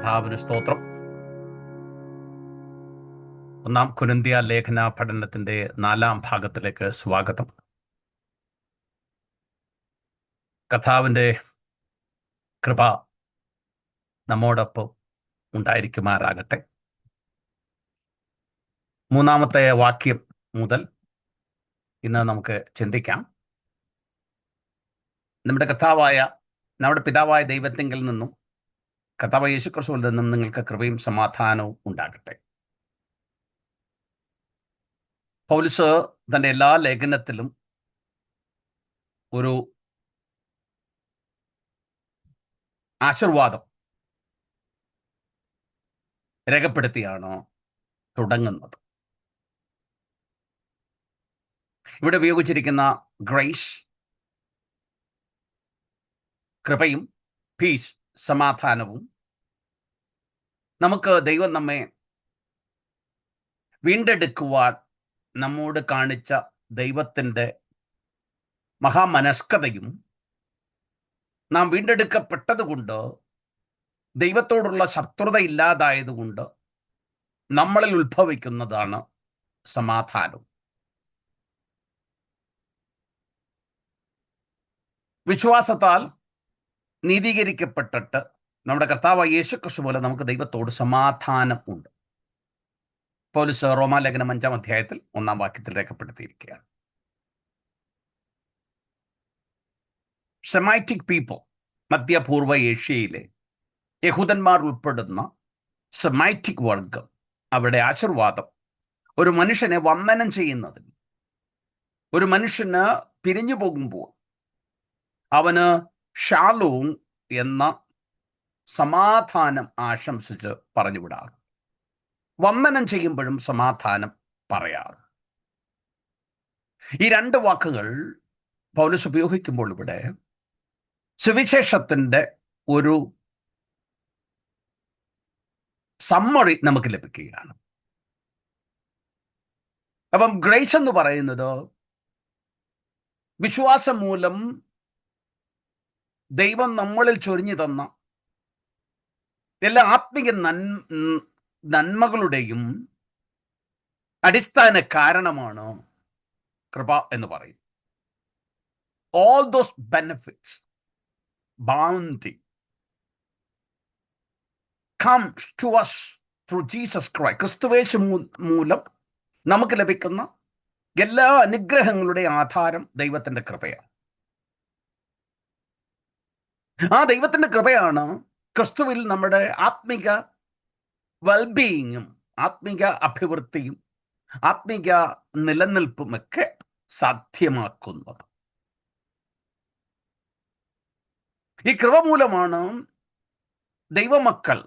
കർത്താവിന് സ്തോത്രം. ഒന്നാം കൊരിന്ത്യ ലേഖന പഠനത്തിന്റെ 4-ാം ഭാഗത്തിലേക്ക് സ്വാഗതം. കർത്താവിൻ്റെ കൃപ നമ്മോടൊപ്പം ഉണ്ടായിരിക്കുമാറാകട്ടെ. 3-ാമത്തെ വാക്യം മുതൽ ഇന്ന് നമുക്ക് ചിന്തിക്കാം. നമ്മുടെ പിതാവായ ദൈവത്തിങ്കിൽ നിന്നും കർത്താവായ യേശുക്രിസ്തുവിൽ നിന്നും നിങ്ങൾക്ക് കൃപയും സമാധാനവും ഉണ്ടാകട്ടെ. പൗലോസ് തൻ്റെ എല്ലാ ലേഖനത്തിലും ഒരു ആശീർവാദം രേഖപ്പെടുത്തിയാണ് തുടങ്ങുന്നത്. ഇവിടെ ഉപയോഗിച്ചിരിക്കുന്ന ഗ്രേസ്, കൃപയും പീസ്, സമാധാനവും നമുക്ക് ദൈവം നമ്മെ വീണ്ടെടുക്കുവാൻ നമ്മോട് കാണിച്ച ദൈവത്തിൻ്റെ മഹാമനസ്കതയും, നാം വീണ്ടെടുക്കപ്പെട്ടതുകൊണ്ട് ദൈവത്തോടുള്ള ശത്രുത ഇല്ലാതായതുകൊണ്ട് നമ്മളിൽ ഉത്ഭവിക്കുന്നതാണ് സമാധാനം. വിശ്വാസത്താൽ നീതീകരിക്കപ്പെട്ടിട്ട് നമ്മുടെ കർത്താവായ യേശുക്രിസ്തു പോലെ നമുക്ക് ദൈവത്തോട് സമാധാനം ഉണ്ട്. പൗലോസ് റോമാലേഖനം 5-ാം അധ്യായത്തിൽ 1-ാം വാക്യത്തിൽ രേഖപ്പെടുത്തിയിരിക്കുകയാണ്. സെമൈറ്റിക് പീപ്പിൾ, മധ്യപൂർവ്വ ഏഷ്യയിലെ യഹൂദന്മാർ ഉൾപ്പെടുന്ന സെമൈറ്റിക് വർഗം, അവിടെ ആശീർവാദം ഒരു മനുഷ്യനെ വന്ദനം ചെയ്യുന്നതിന്, ഒരു മനുഷ്യന് പിരിഞ്ഞു പോകുമ്പോൾ അവന് ഷാലോം എന്ന സമാധാനം ആശംസിച്ച് പറഞ്ഞുവിടാറ്. വന്ദനം ചെയ്യുമ്പോഴും സമാധാനം പറയാറ്. ഈ 2 വാക്കുകൾ പൗലോസ് ഉപയോഗിക്കുമ്പോൾ ഇവിടെ സുവിശേഷത്തിൻ്റെ ഒരു സമ്മറി നമുക്ക് ലഭിക്കുകയാണ്. അപ്പം ഗ്രേസ് എന്ന് പറയുന്നത് വിശ്വാസം മൂലം ദൈവം നമ്മളിൽ ചൊരിഞ്ഞു തന്ന എല്ലാ ആത്മീയ നന്മകളുടെയും അടിസ്ഥാന കാരണമാണ് കൃപ എന്ന് പറയും. All those benefits, bounty comes to us through Jesus Christ. ക്രിസ്തുവേശു മൂലം നമുക്ക് ലഭിക്കുന്ന എല്ലാ അനുഗ്രഹങ്ങളുടെ ആധാരം ദൈവത്തിൻ്റെ കൃപയാണ്. ആ ദൈവത്തിൻ്റെ കൃപയാണ് ക്രിസ്തുവിൽ നമ്മുടെ ആത്മിക വെൽബീയിങ്ങും ആത്മിക അഭിവൃദ്ധിയും ആത്മിക നിലനിൽപ്പുമൊക്കെ സാധ്യമാക്കുന്നത്. ഈ കൃപ മൂലമാണ് ദൈവമക്കൾ,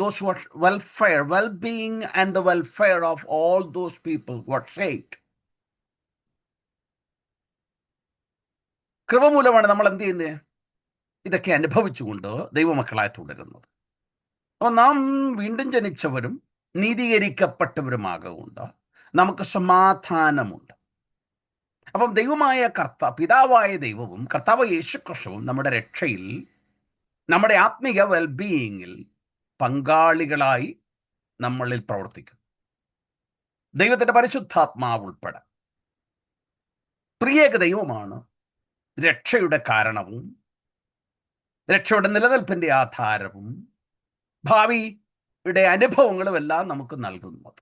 those who are well-being and the welfare of all those people who are saved. കൃപ മൂലമാണ് നമ്മൾ എന്ത് ചെയ്യുന്നത്? ഇതൊക്കെ അനുഭവിച്ചുകൊണ്ട് ദൈവമക്കളായി തുടരുന്നത്. അപ്പോൾ നാം വീണ്ടും ജനിച്ചവരും നീതീകരിക്കപ്പെട്ടവരുമാകൊണ്ട് നമുക്ക് സമാധാനമുണ്ട്. അപ്പം ദൈവമായ പിതാവായ ദൈവവും കർത്താവ് യേശുക്രിസ്തുവും നമ്മുടെ രക്ഷയിൽ, നമ്മുടെ ആത്മിക വെൽബീയിങ്ങിൽ പങ്കാളികളായി നമ്മളിൽ പ്രവർത്തിക്കും. ദൈവത്തിൻ്റെ പരിശുദ്ധാത്മാവ് ഉൾപ്പെടെ പ്രിയേക ദൈവമാണ് രക്ഷയുടെ കാരണവും രക്ഷയുടെ നിലനിൽപ്പിൻ്റെ ആധാരവും ഭാവിയുടെ അനുഭവങ്ങളും എല്ലാം നമുക്ക് നൽകുന്നത്.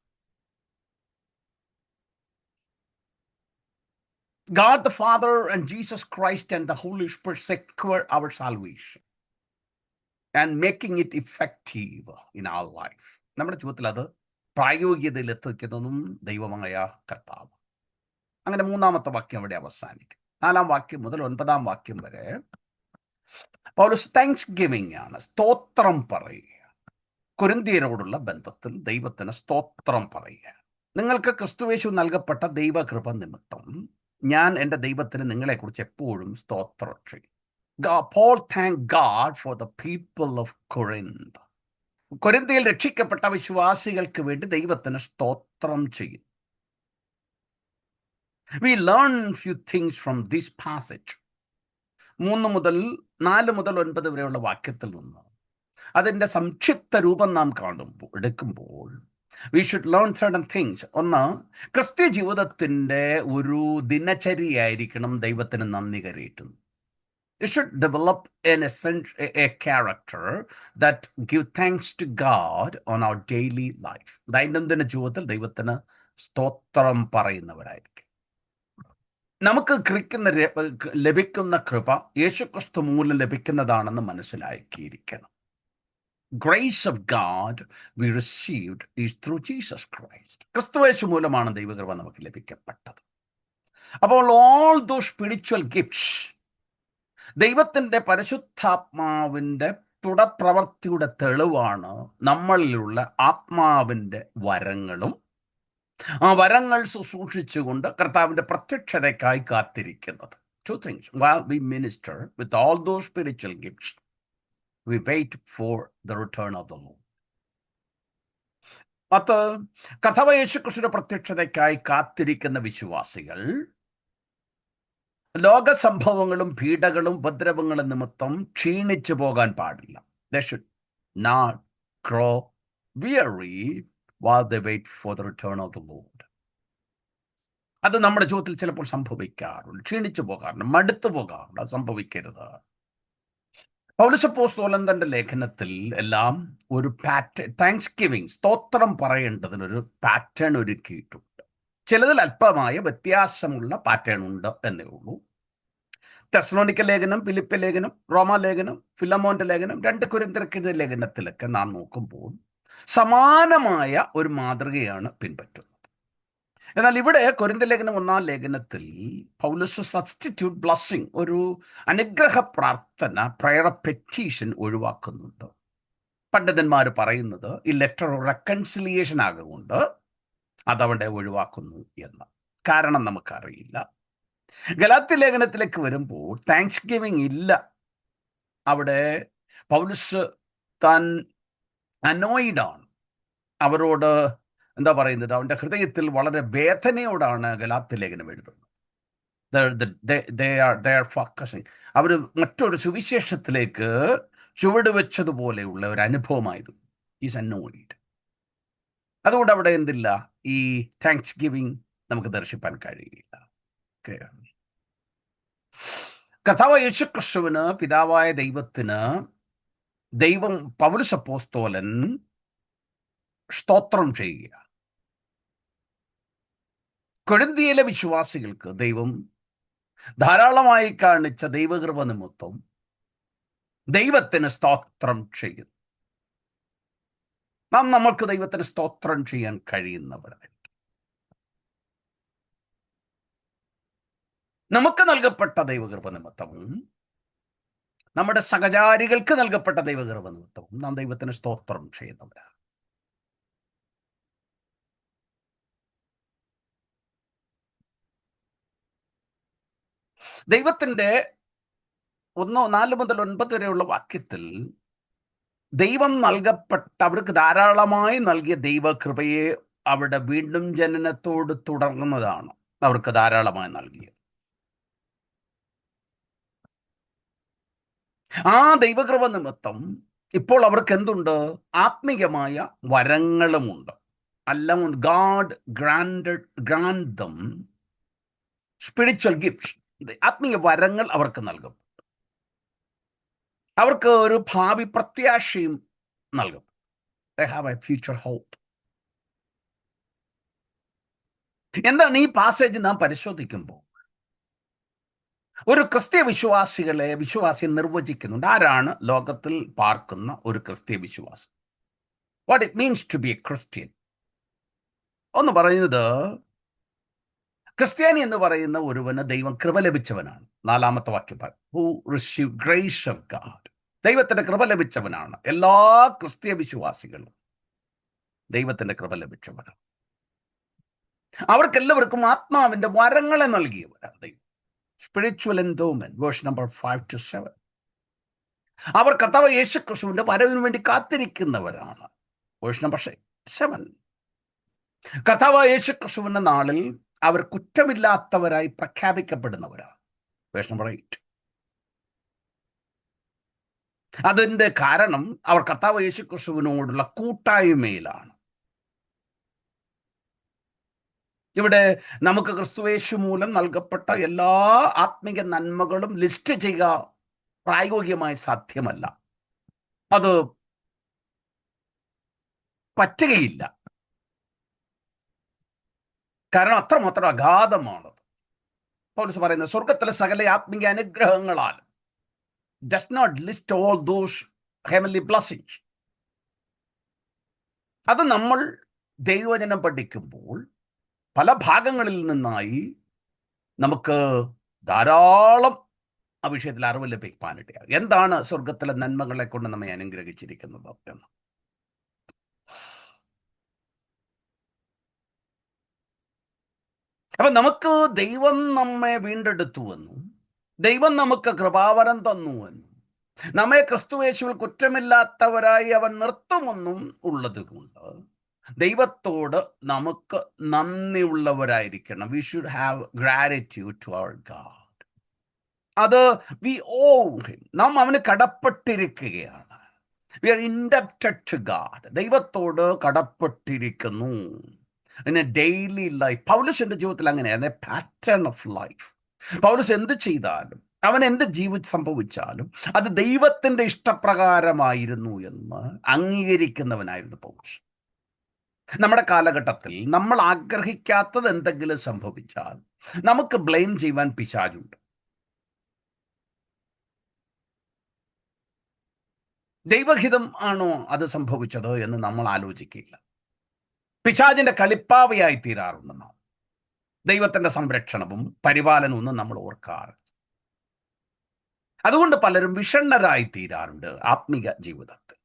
God the Father and Jesus Christ and the Holy Spirit secure our salvation and making it effective in our life. നമ്മുടെ ജീവിതത്തിൽ അത് പ്രായോഗികതയിൽ എത്തിക്കുന്നതും ദൈവമായ കർത്താവ്. അങ്ങനെ 3-ാമത്തെ വാക്യം അവിടെ അവസാനിക്കും. 4-ാം വാക്യം മുതൽ 9-ാം വാക്യം വരെ പൗലോസ് താങ്ക്സ് ഗിവിംഗ് ആണ്, സ്തോത്രം പറയുക. കൊരിന്ത്യരോടുള്ള ബന്ധത്തിൽ ദൈവത്തിന് സ്തോത്രം പറയുക. നിങ്ങൾക്ക് ക്രിസ്തുവേശു നൽകപ്പെട്ട ദൈവകൃപ നിമിത്തം ഞാൻ എൻ്റെ ദൈവത്തിന് നിങ്ങളെക്കുറിച്ച് എപ്പോഴും സ്തോത്രം ചെയ്യും. Paul thanked God for the people of Corinth. കൊരിന്ത്യയിൽ രക്ഷിക്കപ്പെട്ട വിശ്വാസികൾക്ക് വേണ്ടി ദൈവത്തിന് സ്തോത്രം ചെയ്യും. We learn few things from this passage. 3 മുതൽ 4 മുതൽ 9 വരെയുള്ള വാക്യത്തിൽ നിന്ന് അതിൻ്റെ സംക്ഷിപ്ത രൂപം നാം എടുക്കുമ്പോൾ we should learn certain things. ഒന്ന്, ക്രിസ്ത്യ ജീവിതത്തിൻ്റെ ഒരു ദിനചര്യയായിരിക്കണം ദൈവത്തിന് നന്ദി കരയേറ്റുന്നത്. You should develop a character that give thanks to God on our daily life. ദൈനംദിന ജീവിതത്തിൽ ദൈവത്തിന് സ്തോത്രം പറയുന്നവരായിരിക്കും. നമുക്ക് ലഭിക്കുന്ന കൃപ യേശുക്രിസ്തു മൂലം ലഭിക്കുന്നതാണെന്ന് മനസ്സിലാക്കിയിരിക്കണം. Grace of God we received is through Jesus Christ. ക്രിസ്തുയേശു മൂലമാണ് ദൈവകൃപ നമുക്ക് ലഭിക്കപ്പെട്ടത്. അപ്പോൾ all those spiritual gifts, ദൈവത്തിൻ്റെ പരിശുദ്ധാത്മാവിൻ്റെ തുടർപ്രവർത്തിയുടെ തെളിവാണ് നമ്മളിലുള്ള ആത്മാവിൻ്റെ വരങ്ങളും. ആ വരങ്ങൾ ശുശ്രൂഷിച്ചുകൊണ്ട് കർത്താവിൻ്റെ പ്രത്യക്ഷതയ്ക്കായി കാത്തിരിക്കുന്നത്. Two things. While we minister with all those spiritual gifts, we wait for the return of the Lord. അത് കർത്താവ് യേശുക്രിസ്തുവിന്റെ പ്രത്യക്ഷതയ്ക്കായി കാത്തിരിക്കുന്ന വിശ്വാസികൾ ലോക സംഭവങ്ങളും പീഡകളും ഉപദ്രവങ്ങളും നിമിത്തം ക്ഷീണിച്ചു പോകാൻ പാടില്ല. They should not grow weary while they wait for the return of the Lord. അത് നമ്മുടെ ജീവിതത്തിൽ ചിലപ്പോൾ സംഭവിക്കാറുണ്ട്. ക്ഷീണിച്ചു പോകാറുണ്ട്, മടുത്തു പോകാറുണ്ട്. അത് സംഭവിക്കരുത്. പൗലോസ് അപ്പോസ്തലൻ തന്റെ ലേഖനത്തിൽ എല്ലാം ഒരു പാറ്റേൺ, താങ്ക്സ് ഗിവിംഗ്, സ്തോത്രം പറയേണ്ടതിനൊരു പാറ്റേൺ ഒരുക്കിയിട്ടുണ്ട്. ചിലതിൽ അല്പമായ വ്യത്യാസമുള്ള പാറ്റേൺ ഉണ്ട് എന്നേ ഉള്ളൂ. തെസ്സലോനിക്ക ലേഖനം, ഫിലിപ്പി ലേഖനം, റോമാ ലേഖനം, ഫിലമോന്റെ ലേഖനം, 2 കൊരിന്ത്യർക്കെഴുതിയ ലേഖനത്തിലൊക്കെ നാം നോക്കുമ്പോൾ സമാനമായ ഒരു മാതൃകയാണ് പിൻപറ്റുന്നത്. എന്നാൽ ഇവിടെ കൊരിന്ത്യ ലേഖനം 1-ാം ലേഖനത്തിൽ പൗലോസ് സബ്സ്റ്റിറ്റ്യൂട്ട് ബ്ലസ്സിംഗ്, ഒരു അനുഗ്രഹ പ്രാർത്ഥന, പ്രയർ ഓഫ് പെറ്റീഷൻ ഒഴിവാക്കുന്നുണ്ട്. പണ്ഡിതന്മാർ പറയുന്നത് ഈ ലെറ്റർ റെക്കൺസിലിയേഷൻ ആകുകൊണ്ട് അതവിടെ ഒഴിവാക്കുന്നു എന്ന്. കാരണം നമുക്കറിയില്ല. ഗലാത്യ ലേഖനത്തിലേക്ക് വരുമ്പോൾ താങ്ക്സ് ഗിവിംഗ് ഇല്ല. അവിടെ പൗലോസ് താൻ അനോയിഡാണ്. അവരോട് എന്താ പറയുന്നത്, അവൻ്റെ ഹൃദയത്തിൽ വളരെ വേദനയോടാണ് ഗലാത്യ ലേഖനം എഴുതുന്നത്. അവർ മറ്റൊരു സുവിശേഷത്തിലേക്ക് ചുവടുവെച്ചതുപോലെയുള്ള ഒരു അനുഭവമായിരുന്നു. Is annoyed. അതുകൊണ്ട് അവിടെ എന്തില്ല, ഈ താങ്ക്സ് ഗിവിംഗ് നമുക്ക് ദർശിപ്പാൻ കഴിയില്ല. കർത്താവ് യേശുക്രിസ്തുവിന്, പിതാവായ ദൈവത്തിന്, പൗലോസ് അപ്പോസ്തലൻ സ്തോത്രം ചെയ്യുക. കൊരിന്ത്യയിലെ വിശ്വാസികൾക്ക് ദൈവം ധാരാളമായി കാണിച്ച ദൈവകൃപ നിമിത്തം ദൈവത്തിന് സ്തോത്രം ചെയ്യുന്നു. നമ്മൾക്ക് ദൈവത്തിന് സ്തോത്രം ചെയ്യാൻ കഴിയുന്നവരായി, നമുക്ക് നൽകപ്പെട്ട ദൈവകൃപ നിമിത്തവും നമ്മുടെ സഹചാരികൾക്ക് നൽകപ്പെട്ട ദൈവകൃപ നിമിത്തവും നാം ദൈവത്തിന് സ്തോത്രം ചെയ്യുന്നവരാണ്. ദൈവത്തിൻ്റെ 1:4 മുതൽ 9 വരെയുള്ള വാക്യത്തിൽ ദൈവം അവർക്ക് ധാരാളമായി നൽകിയ ദൈവകൃപയെ അവിടെ വീണ്ടും ജനനത്തോട് തുടർന്നതാണ് അവർക്ക് ധാരാളമായി നൽകിയത്. ആ ദൈവകൃപ നിമിത്തം ഇപ്പോൾ അവർക്ക് എന്തുണ്ട്? ആത്മീയമായ വരങ്ങളുമുണ്ട്. God grant them spiritual gifts. ആത്മീയ വരങ്ങൾ അവർക്ക് നൽകും. അവർക്ക് ഒരു ഭാവി പ്രത്യാശയും നൽകും. They have a future hope. എന്താണ് ഈ പാസേജ് നാം പരിശോധിക്കുമ്പോൾ ഒരു ക്രിസ്ത്യ വിശ്വാസിയെ നിർവചിക്കുന്നുണ്ട്. ആരാണ് ലോകത്തിൽ പാർക്കുന്ന ഒരു ക്രിസ്ത്യ വിശ്വാസി? What it means to be a Christian? ഒന്ന് പറയുന്നത്, ക്രിസ്ത്യാനി എന്ന് പറയുന്ന ഒരുവന് ദൈവം കൃപ ലഭിച്ചവനാണ്. 4-ാമത്തെ വാക്യം, who receive grace of God. ദൈവത്തിന്റെ കൃപ ലഭിച്ചവനാണ്. എല്ലാ ക്രിസ്ത്യ വിശ്വാസികളും ദൈവത്തിന്റെ കൃപ ലഭിച്ചവരാണ്. അവർക്കെല്ലാവർക്കും ആത്മാവിന്റെ വരങ്ങളെ നൽകിയവരാണ് ദൈവം. Spiritual endowment, verse number 5-7. അവർ കർത്താവ് യേശുക്രിസ്തുവിന്റെ വരവിന് വേണ്ടി കാത്തിരിക്കുന്നവരാണ്. Verse number 7. കർത്താവ് യേശുക്രിസ്തുവിന്റെ നാളിൽ അവർ കുറ്റമില്ലാത്തവരായി പ്രഖ്യാപിക്കപ്പെടുന്നവരാണ്. Verse number 8. അതിൻ്റെ കാരണം അവർ കർത്താവ് യേശുക്രിസ്തുവിനോടുള്ള കൂട്ടായ്മയിലാണ്. ഇവിടെ നമുക്ക് ക്രിസ്തുയേശു മൂലം നൽകപ്പെട്ട എല്ലാ ആത്മീക നന്മകളും ലിസ്റ്റ് ചെയ്യുക പ്രായോഗികമായി സാധ്യമല്ല. അത് പറ്റുകയില്ല. കാരണം അത്രമാത്രം അഗാധമാണത്. പൗലോസ് പറയുന്നത് സ്വർഗത്തിലെ സകല ആത്മീയ അനുഗ്രഹങ്ങളാൽ does not list all those heavenly blessings. അത് നമ്മൾ ദൈവവചനം പഠിക്കുമ്പോൾ പല ഭാഗങ്ങളിൽ നിന്നായി നമുക്ക് ധാരാളം ആ വിഷയത്തിൽ അറിവ് ലഭിക്കാനിടയാകും. എന്താണ് സ്വർഗത്തിലെ നന്മകളെ കൊണ്ട് നമ്മെ അനുഗ്രഹിച്ചിരിക്കുന്നത് എന്ന്. അപ്പൊ നമുക്ക് ദൈവം നമ്മെ വീണ്ടെടുത്തുവെന്നും ദൈവം നമുക്ക് കൃപാവരം തന്നുവെന്നും നമ്മെ ക്രിസ്തുയേശുവിൽ കുറ്റമില്ലാത്തവരായി അവൻ നിർത്തുമെന്നും ഉള്ളത് കൊണ്ട് ദൈവത്തോട് നമുക്ക് നന്ദിയുള്ളവരായിരിക്കണം. We should have gratitude to our God. അത് വി ഓ ഹിം, നാം അവന് കടപ്പെട്ടിരിക്കുകയാണ്. We are indebted to God. ദൈവത്തോട് കടപ്പെട്ടിരിക്കുന്നു. ഡെയിലി ലൈഫ് പൗലോസിന്റെ ജീവിതത്തിൽ അങ്ങനെയാണ്. Pattern of life. പൗലോസ് എന്ത് ചെയ്താലും അവൻ എന്ത് സംഭവിച്ചാലും അത് ദൈവത്തിന്റെ ഇഷ്ടപ്രകാരമായിരുന്നു എന്ന് അംഗീകരിക്കുന്നവനായിരുന്നു പൗലോസ്. നമ്മുടെ കാലഘട്ടത്തിൽ നമ്മൾ ആഗ്രഹിക്കാത്തത് എന്തെങ്കിലും സംഭവിച്ചാൽ നമുക്ക് ബ്ലെയിം ചെയ്യുവാൻ പിശാചുണ്ട്. ദൈവഹിതം ആണോ അത് സംഭവിച്ചത് എന്ന് നമ്മൾ ആലോചിക്കില്ല. പിശാചിന്റെ കളിപ്പാവയായി തീരാറുണ്ട് നാം. ദൈവത്തിന്റെ സംരക്ഷണവും പരിപാലനവും ഒന്നും നമ്മൾ ഓർക്കാറ്. അതുകൊണ്ട് പലരും വിഷണ്ണരായി തീരാറുണ്ട് ആത്മീക ജീവിതത്തിൽ.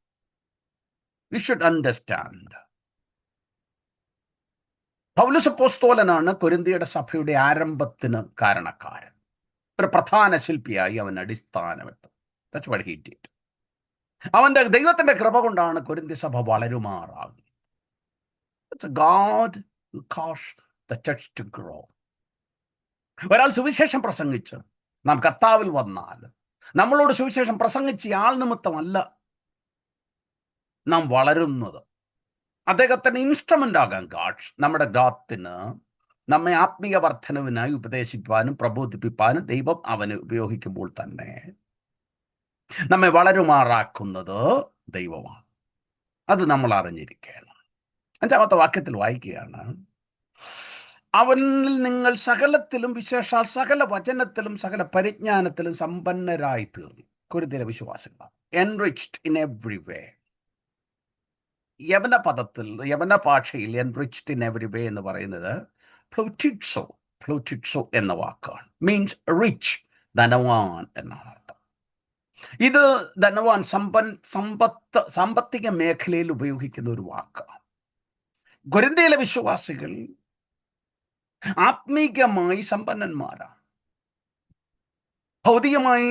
We should understand. പൗലോസ് അപ്പോസ്തലനാണ് കൊരിന്ത്യയുടെ സഭയുടെ ആരംഭത്തിന് കാരണക്കാരൻ. ഒരു പ്രധാന ശില്പിയായി അവൻ അടിസ്ഥാനമിട്ടു. That's what he did. അവന്റെ ദൈവത്തിന്റെ കൃപ കൊണ്ടാണ് കൊരിന്ത്യ സഭ വളരുമാറാകുന്നത്. It's God who caused the church to grow. ഒരാൾ സുവിശേഷം പ്രസംഗിച്ച് നാം കർത്താവിൽ വന്നാൽ നമ്മളോട് സുവിശേഷം പ്രസംഗിച്ച് ആൾ നിമിത്തമല്ല നാം വളരുന്നത്. അദ്ദേഹത്തിന് ഇൻസ്ട്രുമെന്റ് ആകാൻ ഗാഡ് നമ്മുടെ ഗ്രോത്തിന്, നമ്മെ ആത്മീയ വർധനവിനായി ഉപദേശിപ്പാനും പ്രബോധിപ്പിപ്പാനും ദൈവം അവന് ഉപയോഗിക്കുമ്പോൾ തന്നെ നമ്മെ വളരുമാറാക്കുന്നത് ദൈവമാണ്. അത് നമ്മൾ അറിഞ്ഞിരിക്കണം. 5-ാമത്തെ വാക്യത്തിൽ വായിക്കുകയാണ്, അവനിൽ നിങ്ങൾ സകലത്തിലും വിശേഷാൽ സകല വചനത്തിലും സകല പരിജ്ഞാനത്തിലും സമ്പന്നരായി തീർന്നു. കൊരിന്ത്യയിലെ വിശ്വാസികൾ എൻറിച്ച്ഡ് ഇൻ എവ്രി വേ. യവന പദത്തിൽ, യവന ഭാഷയിൽ എൻറിച്ച്ഡ് ഇൻ എവ്രി വേ എന്ന് പറയുന്നത് ഫ്ലൂറ്റിറ്റ്സോ എന്ന വാക്കാണ്. മീൻസ് റിച്ച്, ധനവാൻ എന്നാണ് അർത്ഥം. ഇത് ധനവാൻ, സാമ്പത്തിക മേഖലയിൽ ഉപയോഗിക്കുന്ന ഒരു വാക്കാണ്. കൊരിന്ത്യയിലെ വിശ്വാസികൾ ആത്മീകമായി സമ്പന്നന്മാരാണ്. ഭൗതികമായി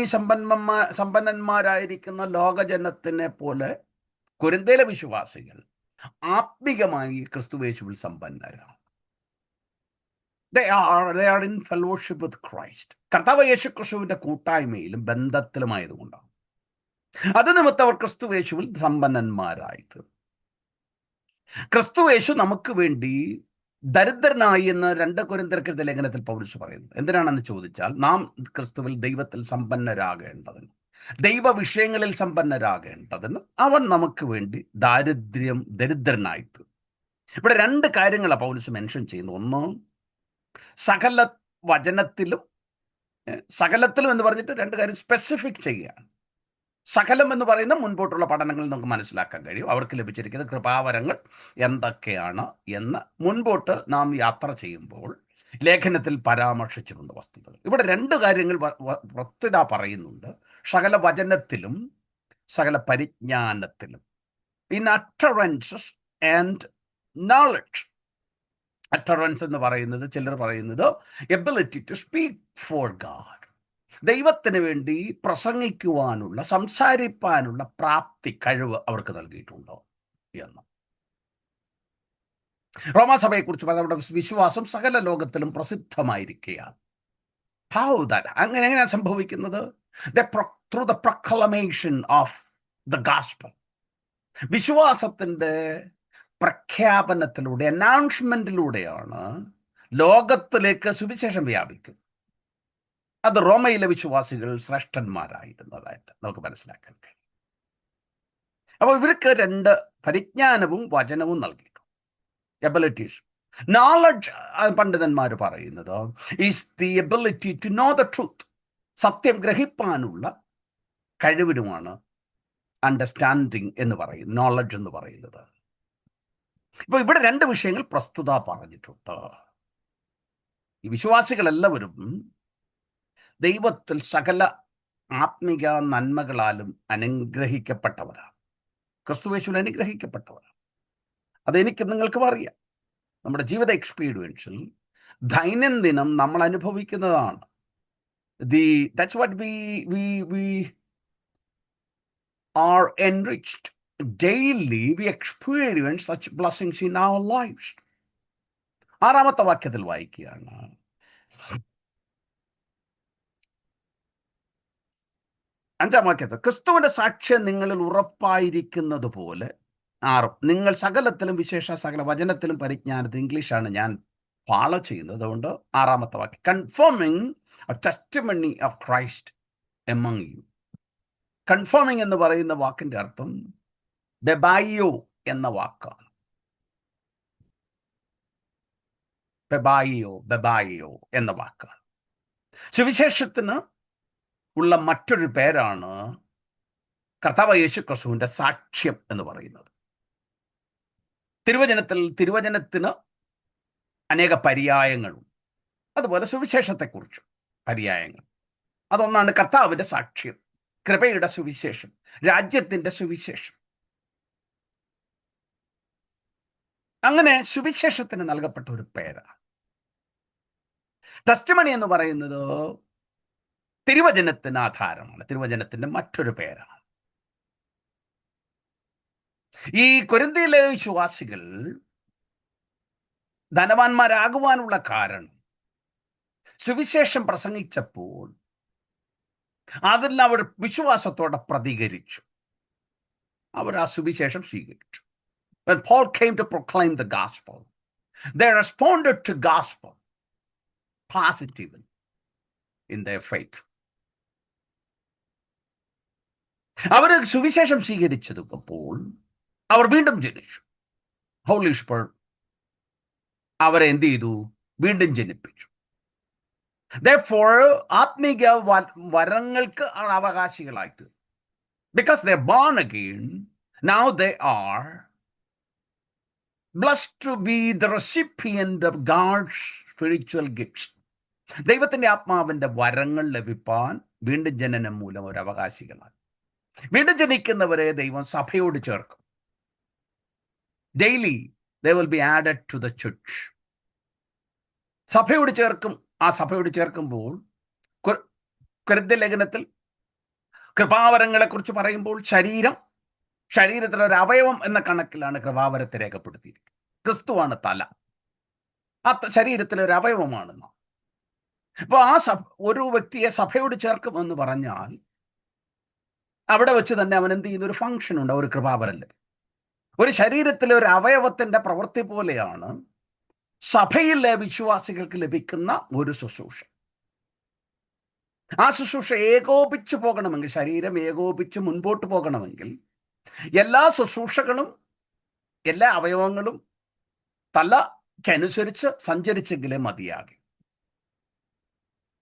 സമ്പന്നന്മാരായിരിക്കുന്ന ലോകജനത്തിനെ പോലെ കൊരിന്ത്യയിലെ വിശ്വാസികൾ ആത്മീകമായി ക്രിസ്തുയേശുവിൽ സമ്പന്നരാണ്. They are in fellowship with Christ. കർത്താവ് യേശു ക്രിസ്തുവിന്റെ കൂട്ടായ്മയിലും ബന്ധത്തിലുമായതുകൊണ്ടാണ്. അത് നിമിത്തം അവർ ക്രിസ്തുയേശുവിൽ സമ്പന്നന്മാരായത്. ക്രിസ്തുയേശു നമുക്ക് വേണ്ടി ദരിദ്രനായി എന്ന് 2 കൊരിന്ത്യർക്കെഴുതിയ ലേഖനത്തിൽ പൗലോസ് പറയുന്നു. എന്തിനാണെന്ന് ചോദിച്ചാൽ, നാം ക്രിസ്തുവിൽ ദൈവത്തിൽ സമ്പന്നരാകേണ്ടതിന്, ദൈവ വിഷയങ്ങളിൽ സമ്പന്നരാകേണ്ടതിന് അവൻ നമുക്ക് വേണ്ടി ദരിദ്രനായിട്ട്. ഇവിടെ 2 കാര്യങ്ങളാണ് പൗലോസ് മെൻഷൻ ചെയ്യുന്നു. ഒന്ന്, സകല വചനത്തിലും. സകലത്തിലും എന്ന് പറഞ്ഞിട്ട് 2 കാര്യം സ്പെസിഫിക് ചെയ്യുകയാണ്. സകലം എന്ന് പറയുന്ന മുൻപോട്ടുള്ള പഠനങ്ങളിൽ നമുക്ക് മനസ്സിലാക്കാൻ കഴിയും അവർക്ക് ലഭിച്ചിരിക്കുന്ന കൃപാവരങ്ങൾ എന്തൊക്കെയാണ് എന്ന്. മുൻപോട്ട് നാം യാത്ര ചെയ്യുമ്പോൾ ലേഖനത്തിൽ പരാമർശിച്ചിട്ടുണ്ട് വസ്തുതകൾ. ഇവിടെ 2 കാര്യങ്ങൾ വസ്തുത പറയുന്നുണ്ട്. സകല വചനത്തിലും സകല പരിജ്ഞാനത്തിലും. In utterances and knowledge. Utterance എന്ന് പറയുന്നത്, ചിലർ പറയുന്നത് ability to speak for God. ദൈവത്തിന് വേണ്ടി പ്രസംഗിക്കുവാനുള്ള, സംസാരിപ്പാനുള്ള പ്രാപ്തി, കഴിവ് അവർക്ക് നൽകിയിട്ടുണ്ടോ എന്ന്. റോമാസഭയെക്കുറിച്ച് നമ്മുടെ വിശ്വാസം സകല ലോകത്തിലും പ്രസിദ്ധമായിരിക്കുകയാണ്. How that? എങ്ങനെയാണ് സംഭവിക്കുന്നത്? Through the proclamation of the gospel. വിശ്വാസത്തിൻ്റെ പ്രഖ്യാപനത്തിലൂടെ, അനൗൺസ്മെന്റിലൂടെയാണ് ലോകത്തിലേക്ക് സുവിശേഷം വ്യാപിക്കുന്നത്. അത് റോമയിലെ വിശ്വാസികൾ ശ്രേഷ്ഠന്മാരായിരുന്നതായിട്ട് നമുക്ക് മനസ്സിലാക്കാൻ കഴിയും. അപ്പോൾ ഇവർക്ക് രണ്ട് പരിജ്ഞാനവും വചനവും നൽകിയിട്ടുണ്ട്, എബിലിറ്റീസ്. നോളജ്, പണ്ഡിതന്മാർ പറയുന്നത്, is the ability to know the truth. സത്യം ഗ്രഹിപ്പാനുള്ള കഴിവിനുമാണ് അണ്ടർസ്റ്റാൻഡിങ് എന്ന് പറയുന്നത്, നോളജ് എന്ന് പറയുന്നത്. ഇപ്പൊ ഇവിടെ രണ്ട് വിഷയങ്ങൾ പ്രസ്തുത പറഞ്ഞിട്ടുണ്ട്. ഈ വിശ്വാസികളെല്ലാവരും ദൈവത്തിൽ സകല ആത്മിക നന്മകളാലും അനുഗ്രഹിക്കപ്പെട്ടവരാണ്. ക്രിസ്തുയേശുവിൽ അനുഗ്രഹിക്കപ്പെട്ടവരാണ്. അതെനിക്ക് നിങ്ങൾക്കും അറിയാം. നമ്മുടെ ജീവിത എക്സ്പീരിയൻസിൽ ദൈനംദിനം നമ്മൾ അനുഭവിക്കുന്നതാണ്. That's what we are enriched. Daily we experience such blessings in our lives. ആറാമത്തെ വാക്യത്തിൽ വായിക്കുകയാണ്, അഞ്ചാം വാക്യത്തിൽ, ക്രിസ്തുവിന്റെ സാക്ഷ്യം നിങ്ങളിൽ ഉറപ്പായിരിക്കുന്നത് പോലെ നിങ്ങൾ സകലത്തിലും, വിശേഷ സകല വചനത്തിലും പരിജ്ഞാനത്തിൽ, ഇംഗ്ലീഷാണ് ഞാൻ ഫോളോ ചെയ്യുന്നത്, അതുകൊണ്ട് ആറാമത്തെ വാക്യം, confirming A testimony of Christ among U. Confirming എന്ന് പറയുന്ന വാക്കിന്റെ അർത്ഥം ബെബായിയോ എന്ന വാക്കാണ്. ബെബായിയോ എന്ന വാക്കാണ്. സുവിശേഷത്തിന് ഉള്ള മറ്റൊരു പേരാണ് കർത്താവ് യേശു ക്രിസ്തുവിന്റെ സാക്ഷ്യം എന്ന് പറയുന്നത്. തിരുവചനത്തിന് അനേക പര്യായങ്ങളും, അതുപോലെ സുവിശേഷത്തെക്കുറിച്ചും പര്യായങ്ങൾ. അതൊന്നാണ് കർത്താവിന്റെ സാക്ഷ്യം, കൃപയുടെ സുവിശേഷം, രാജ്യത്തിന്റെ സുവിശേഷം. അങ്ങനെ സുവിശേഷത്തിന് നൽകപ്പെട്ട ഒരു പേരാണ്. ടെസ്റ്റിമണി എന്ന് പറയുന്നത് തിരുവചനത്തിന് ആധാരമാണ്, തിരുവചനത്തിന്റെ മറ്റൊരു പേരാണ്. ഈ കൊരിന്ത്യയിലെ വിശ്വാസികൾ ധനവാന്മാരാകുവാനുള്ള കാരണം, സുവിശേഷം പ്രസംഗിച്ചപ്പോൾ അതിൽ അവർ വിശ്വാസത്തോടെ പ്രതികരിച്ചു. അവർ ആ സുവിശേഷം സ്വീകരിച്ചു. When Paul came to proclaim the gospel, they responded to gospel positively in their faith. അവർ സുവിശേഷം സ്വീകരിച്ചപ്പോൾ അവർ വീണ്ടും ജനിച്ചു. ഹോളി സ്പിരിറ്റ് അവരെ എന്ത് ചെയ്തു? വീണ്ടും ജനിപ്പിച്ചു. Therefore, ആത്മീക വരങ്ങൾക്ക് അവകാശികളായിട്ട്, because they are born again, now they are blessed to be the recipient of God's spiritual gifts. ദൈവത്തിന്റെ ആത്മാവിന്റെ വരങ്ങൾ ലഭിപ്പാൻ വീണ്ടും ജനനം മൂലം ഒരു അവകാശികളാണ്. വീണ്ടും ജനിക്കുന്നവരെ ദൈവം സഭയോട് ചേർക്കും. Daily they will be added to the church. സഭയോട് ചേർക്കും. ആ സഭയോട് ചേർക്കുമ്പോൾ കൊരിന്ത്യ ലേഖനത്തിൽ കൃപാവരങ്ങളെ കുറിച്ച് പറയുമ്പോൾ ശരീരത്തിലെ ഒരു അവയവം എന്ന കണക്കിലാണ് കൃപാവരത്തെ രേഖപ്പെടുത്തിയിരിക്കുന്നത്. ക്രിസ്തുവാണ് തല, ആ ശരീരത്തിലെ ഒരു അവയവമാണെന്ന്. അപ്പോൾ ആ ഒരു വ്യക്തിയെ സഭയോട് ചേർക്കും എന്ന് പറഞ്ഞാൽ അവിടെ വെച്ച് തന്നെ അവൻ എന്ത് ചെയ്യുന്ന ഒരു ഫംഗ്ഷൻ ഉണ്ട്, ഒരു കൃപാവരം ലഭിക്കും. ഒരു ശരീരത്തിലെ ഒരു അവയവത്തിന്റെ പ്രവൃത്തി പോലെയാണ് സഭയിലെ വിശ്വാസികൾക്ക് ലഭിക്കുന്ന ഒരു ശുശ്രൂഷ. ആ ശുശ്രൂഷ ഏകോപിച്ചു പോകണമെങ്കിൽ, ശരീരം ഏകോപിച്ച് മുൻപോട്ട് പോകണമെങ്കിൽ എല്ലാ ശുശ്രൂഷകളും, എല്ലാ അവയവങ്ങളും തലയ്ക്കനുസരിച്ച് സഞ്ചരിച്ചെങ്കിലേ മതിയാകും.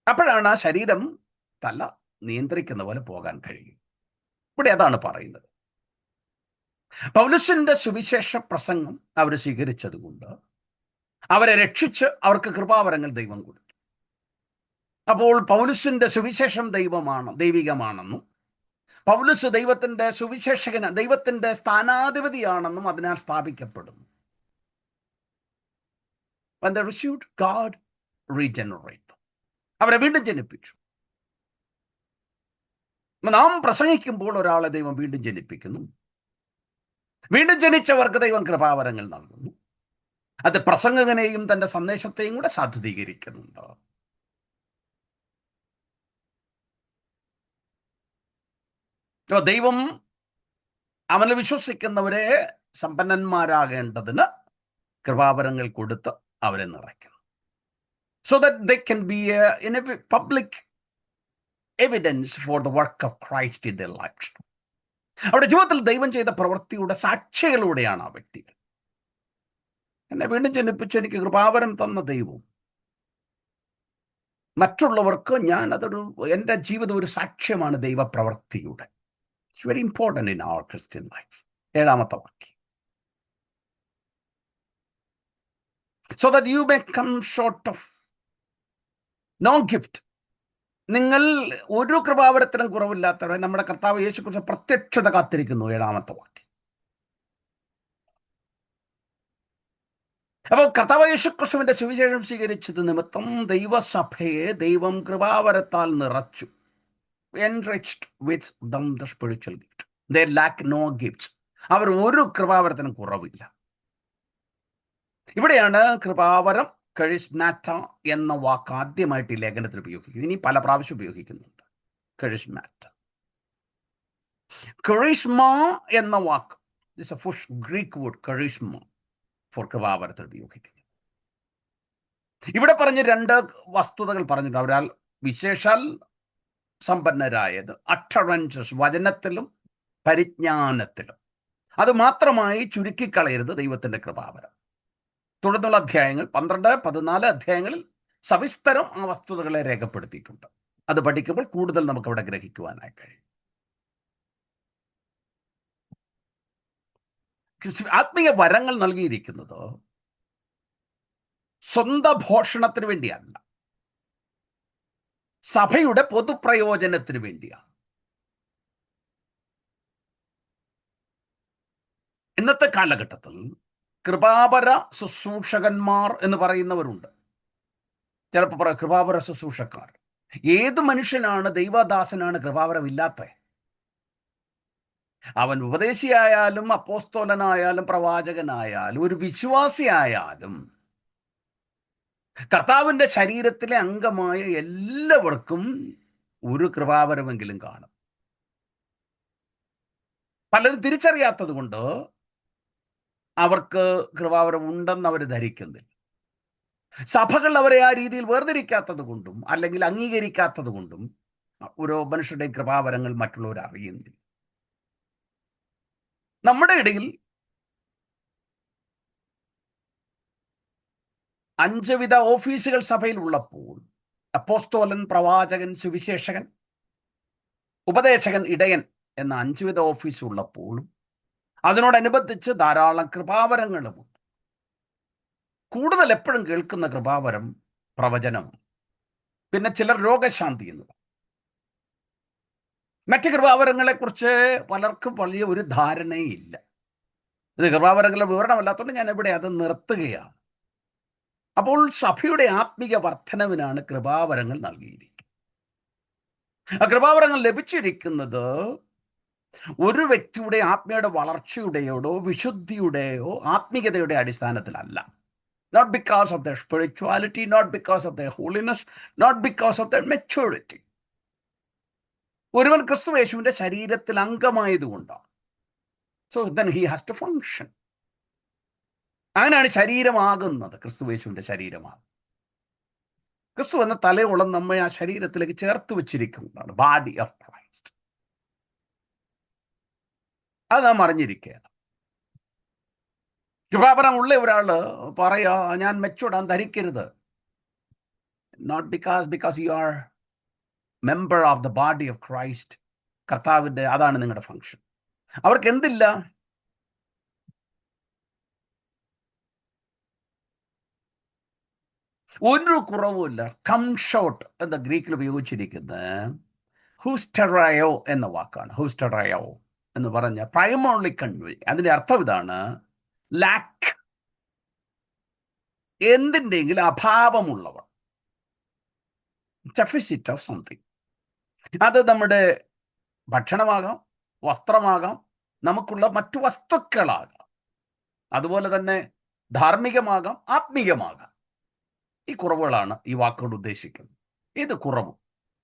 അപ്പോഴാണ് ആ ശരീരം തല നിയന്ത്രിക്കുന്ന പോലെ പോകാൻ കഴിയും. ഇവിടെ അതാണ് പറയുന്നത്. പൗലോസിന്റെ സുവിശേഷ പ്രസംഗം അവർ സ്വീകരിച്ചതുകൊണ്ട് അവരെ രക്ഷിച്ച് അവർക്ക് കൃപാവരങ്ങൾ ദൈവം കൊടുത്തു. അപ്പോൾ പൗലോസിന്റെ സുവിശേഷം ദൈവികമാണെന്നും പൗലോസ് ദൈവത്തിന്റെ സുവിശേഷകന, ദൈവത്തിന്റെ സ്ഥാനാധിപതിയാണെന്നും അതിനാൽ സ്ഥാപിക്കപ്പെടുന്നു. When they received, God regenerated. അവരെ വീണ്ടും ജനിപ്പിച്ചു. നാം പ്രസംഗിക്കുമ്പോൾ ഒരാളെ ദൈവം വീണ്ടും ജനിപ്പിക്കുന്നു. വീണ്ടും ജനിച്ചവർക്ക് ദൈവം കൃപാവരങ്ങൾ നൽകുന്നു. അത് പ്രസംഗകനെയും തന്റെ സന്ദേശത്തെയും കൂടെ സാധൂതീകരിക്കുന്നുണ്ട്. ദൈവം അവനിൽ വിശ്വസിക്കുന്നവരെ സമ്പന്നന്മാരാകേണ്ടതിന് കൃപാവരങ്ങൾ കൊടുത്ത് അവരെ നിറയ്ക്കുന്നു. So that they can be in a public evidence for the work of Christ in their life. അവരുടെ ജീവിതത്തിൽ ദൈവം ചെയ്ത പ്രവൃത്തിയുടെ സാക്ഷികളിലൂടെയാണ് ആ വ്യക്തികൾ. എന്നെ വീണ്ടും ജനിപ്പിച്ച് എനിക്ക് കൃപാവരം തന്ന ദൈവം മറ്റുള്ളവർക്ക് എൻ്റെ ജീവിതം ഒരു സാക്ഷ്യമാണ് ദൈവപ്രവൃത്തിയുടെ. It's very important in our Christian life. 7ാമത്തെ വാക്യം. So that you may come short of no gift. നിങ്ങൾ ഒരു കൃപാവരത്തിനും കുറവില്ലാത്തവരെ നമ്മുടെ കർത്താവ് യേശുക്രിസ്തു പ്രത്യക്ഷത കാത്തിരിക്കുന്നു. 7ാമത്തെ വാക്യം. അപ്പോൾ കർത്താവ് യേശുക്രിസ്തുവിന്റെ സുവിശേഷം സ്വീകരിച്ചത് നിമിത്തം ദൈവസഭയെ ദൈവം കൃപാവരത്താൽ നിറച്ചു. Enriched with them the spiritual gift. They lack no gifts. അവർ ഒരു കൃപാവരത്തിനും കുറവില്ല. ഇവിടെയാണ് കൃപാവരം കരിസ്മാറ്റ എന്ന വാക്ക് ആദ്യമായിട്ട് ഈ ലേഖനത്തിൽ ഉപയോഗിക്കുന്നത്. ഇനി പല പ്രാവശ്യം ഉപയോഗിക്കുന്നുണ്ട് കരിസ്മാറ്റ. കറിസ്മ എന്ന വാക്ക് it's a first Greek word charisma for കൃപാവരത്തിൽ ഉപയോഗിക്കുന്നത്. ഇവിടെ പറഞ്ഞ 2 വസ്തുതകൾ പറഞ്ഞിട്ടുണ്ട്. ഒരാൾ വിശേഷാൽ സമ്പന്നരായത്, അട്ടറൻസസ് വചനത്തിലും പരിജ്ഞാനത്തിലും. അത് മാത്രമായി ചുരുക്കിക്കളയരുത് ദൈവത്തിന്റെ കൃപാവരം. തുടർന്നുള്ള അധ്യായങ്ങൾ 12, 14 അധ്യായങ്ങളിൽ സവിസ്തരം ആ വസ്തുതകളെ രേഖപ്പെടുത്തിയിട്ടുണ്ട്. അത് പഠിക്കുമ്പോൾ കൂടുതൽ നമുക്ക് അവിടെ ഗ്രഹിക്കുവാനായി കഴിയും. ആത്മീയ വരങ്ങൾ നൽകിയിരിക്കുന്നത് സ്വന്തം ഭോഷണത്തിന് വേണ്ടിയല്ല, സഭയുടെ പൊതുപ്രയോജനത്തിന് വേണ്ടിയാണ്. ഇന്നത്തെ കാലഘട്ടത്തിൽ കൃപാപര ശുശ്രൂഷകന്മാർ എന്ന് പറയുന്നവരുണ്ട്. ചിലപ്പോൾ പറയാം കൃപാപര ശുശ്രൂഷക്കാർ. ഏത് മനുഷ്യനാണ് ദൈവദാസനാണ് കൃപാവരമില്ലാത്ത? അവൻ ഉപദേശിയായാലും അപ്പോസ്തോലനായാലും പ്രവാചകനായാലും ഒരു വിശ്വാസിയായാലും കർത്താവിന്റെ ശരീരത്തിലെ അംഗമായ എല്ലാവർക്കും ഒരു കൃപാവരമെങ്കിലും കാണും. പലരും തിരിച്ചറിയാത്തത് കൊണ്ട് അവർക്ക് കൃപാവരം ഉണ്ടെന്ന് അവർ ധരിക്കുന്നില്ല. സഭകൾ അവരെ ആ രീതിയിൽ വേർതിരിക്കാത്തത് കൊണ്ടും അല്ലെങ്കിൽ അംഗീകരിക്കാത്തത് കൊണ്ടും ഓരോ മനുഷ്യരുടെ കൃപാവരങ്ങൾ മറ്റുള്ളവർ അറിയുന്നില്ല. നമ്മുടെ ഇടയിൽ 5 വിധ ഓഫീസുകൾ സഭയിൽ ഉള്ളപ്പോൾ അപ്പോസ്തോലൻ, പ്രവാചകൻ, സുവിശേഷകൻ, ഉപദേശകൻ, ഇടയൻ എന്ന 5 വിധ ഓഫീസ് ഉള്ളപ്പോഴും അതിനോടനുബന്ധിച്ച് ധാരാളം കൃപാവരങ്ങളുമുണ്ട്. കൂടുതൽ എപ്പോഴും കേൾക്കുന്ന കൃപാവരം പ്രവചനം, പിന്നെ ചിലർ രോഗശാന്തി എന്നിവ. മറ്റ് കൃപാവരങ്ങളെക്കുറിച്ച് പലർക്കും വലിയ ഒരു ധാരണയില്ല. ഇത് കൃപാവരങ്ങളുടെ വിവരണമല്ലാത്തതുകൊണ്ട് ഞാൻ ഇവിടെ അത് നിർത്തുകയാണ്. അപ്പോൾ സഭയുടെ ആത്മീയ വർധനവിനാണ് കൃപാവരങ്ങൾ നൽകിയിരിക്കുന്നത്. ആ കൃപാവരങ്ങൾ ലഭിച്ചിരിക്കുന്നത് ഒരു വ്യക്തിയുടെ ആത്മീയയുടെ വളർച്ചയുടെയോ വിശുദ്ധിയുടെയോ ആത്മീയതയുടെ അടിസ്ഥാനത്തിലല്ല. Not because of their spirituality, not because of their holiness, not because of their maturity. ഒരുവൻ ക്രിസ്തുയേശുവിന്റെ ശരീരത്തിൽ അംഗമായതുകൊണ്ടാണ്. So then he has to function. അങ്ങനെയാണ് ശരീരമാകുന്നത്. ക്രിസ്തുയേശുവിന്റെ ശരീരമാകും. ക്രിസ്തു എന്ന തലയോളം നമ്മെ ആ ശരീരത്തിലേക്ക് ചേർത്ത് വെച്ചിരിക്കുന്നതാണ് ബോഡി ഓഫ് ക്രൈസ്റ്റ്. അത് നാം അറിഞ്ഞിരിക്കുകയാണ്. കൃപാവരമുള്ള ഒരാള് പറയാ ഞാൻ മെച്ചൂർഡാൻ ധരിക്കരുത്. Not because you are member of the body of Christ. കർത്താവിന്റെ അതാണ് നിങ്ങളുടെ ഫങ്ഷൻ. അവർക്ക് എന്തില്ല? ഒരു കുറവുമില്ല. കം ഷോട്ട് എന്ന ഗ്രീക്കിൽ ഉപയോഗിച്ചിരിക്കുന്നത് ഹൂസ്റ്ററയോ എന്ന വാക്കാണ്. ഹൂസ്റ്ററയോ എന്ന് പറഞ്ഞ പ്രൈമറി കൺവേ. അതിന്റെ അർത്ഥം ഇതാണ്: ലാക്ക്, എന്തിൻ്റെങ്കിലും അഭാവമുള്ളവർ. Deficit of something. അത് നമ്മുടെ ഭക്ഷണമാകാം, വസ്ത്രമാകാം, നമുക്കുള്ള മറ്റു വസ്തുക്കളാകാം, അതുപോലെ തന്നെ ധാർമ്മികമാകാം, ആത്മീയമാകാം. ഈ കുറവുകളാണ് ഈ വാക്കുകൊണ്ട് ഉദ്ദേശിക്കുന്നത്. ഇത് കുറവ്,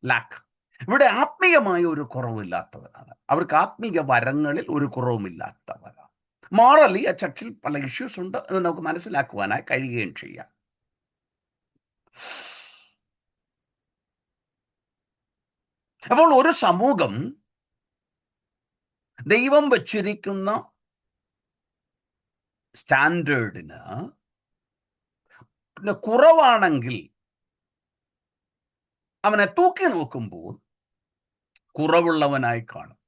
ലാക്ക്. ഇവിടെ ആത്മീയമായ ഒരു കുറവില്ലാത്തവരാണ്. അവർക്ക് ആത്മീയ വരങ്ങളിൽ ഒരു കുറവുമില്ലാത്തവരാണ്. മോറലി ആ ചർച്ചിൽ പല ഇഷ്യൂസ് ഉണ്ട് എന്ന് നമുക്ക് മനസ്സിലാക്കുവാനായി കഴിയുകയും ചെയ്യാം. അപ്പോൾ ഒരു സമൂഹം ദൈവം വച്ചിരിക്കുന്ന സ്റ്റാൻഡേർഡിന് കുറവാണെങ്കിൽ അവനെ തൂക്കി നോക്കുമ്പോൾ കുറവുള്ളവനായി കാണും.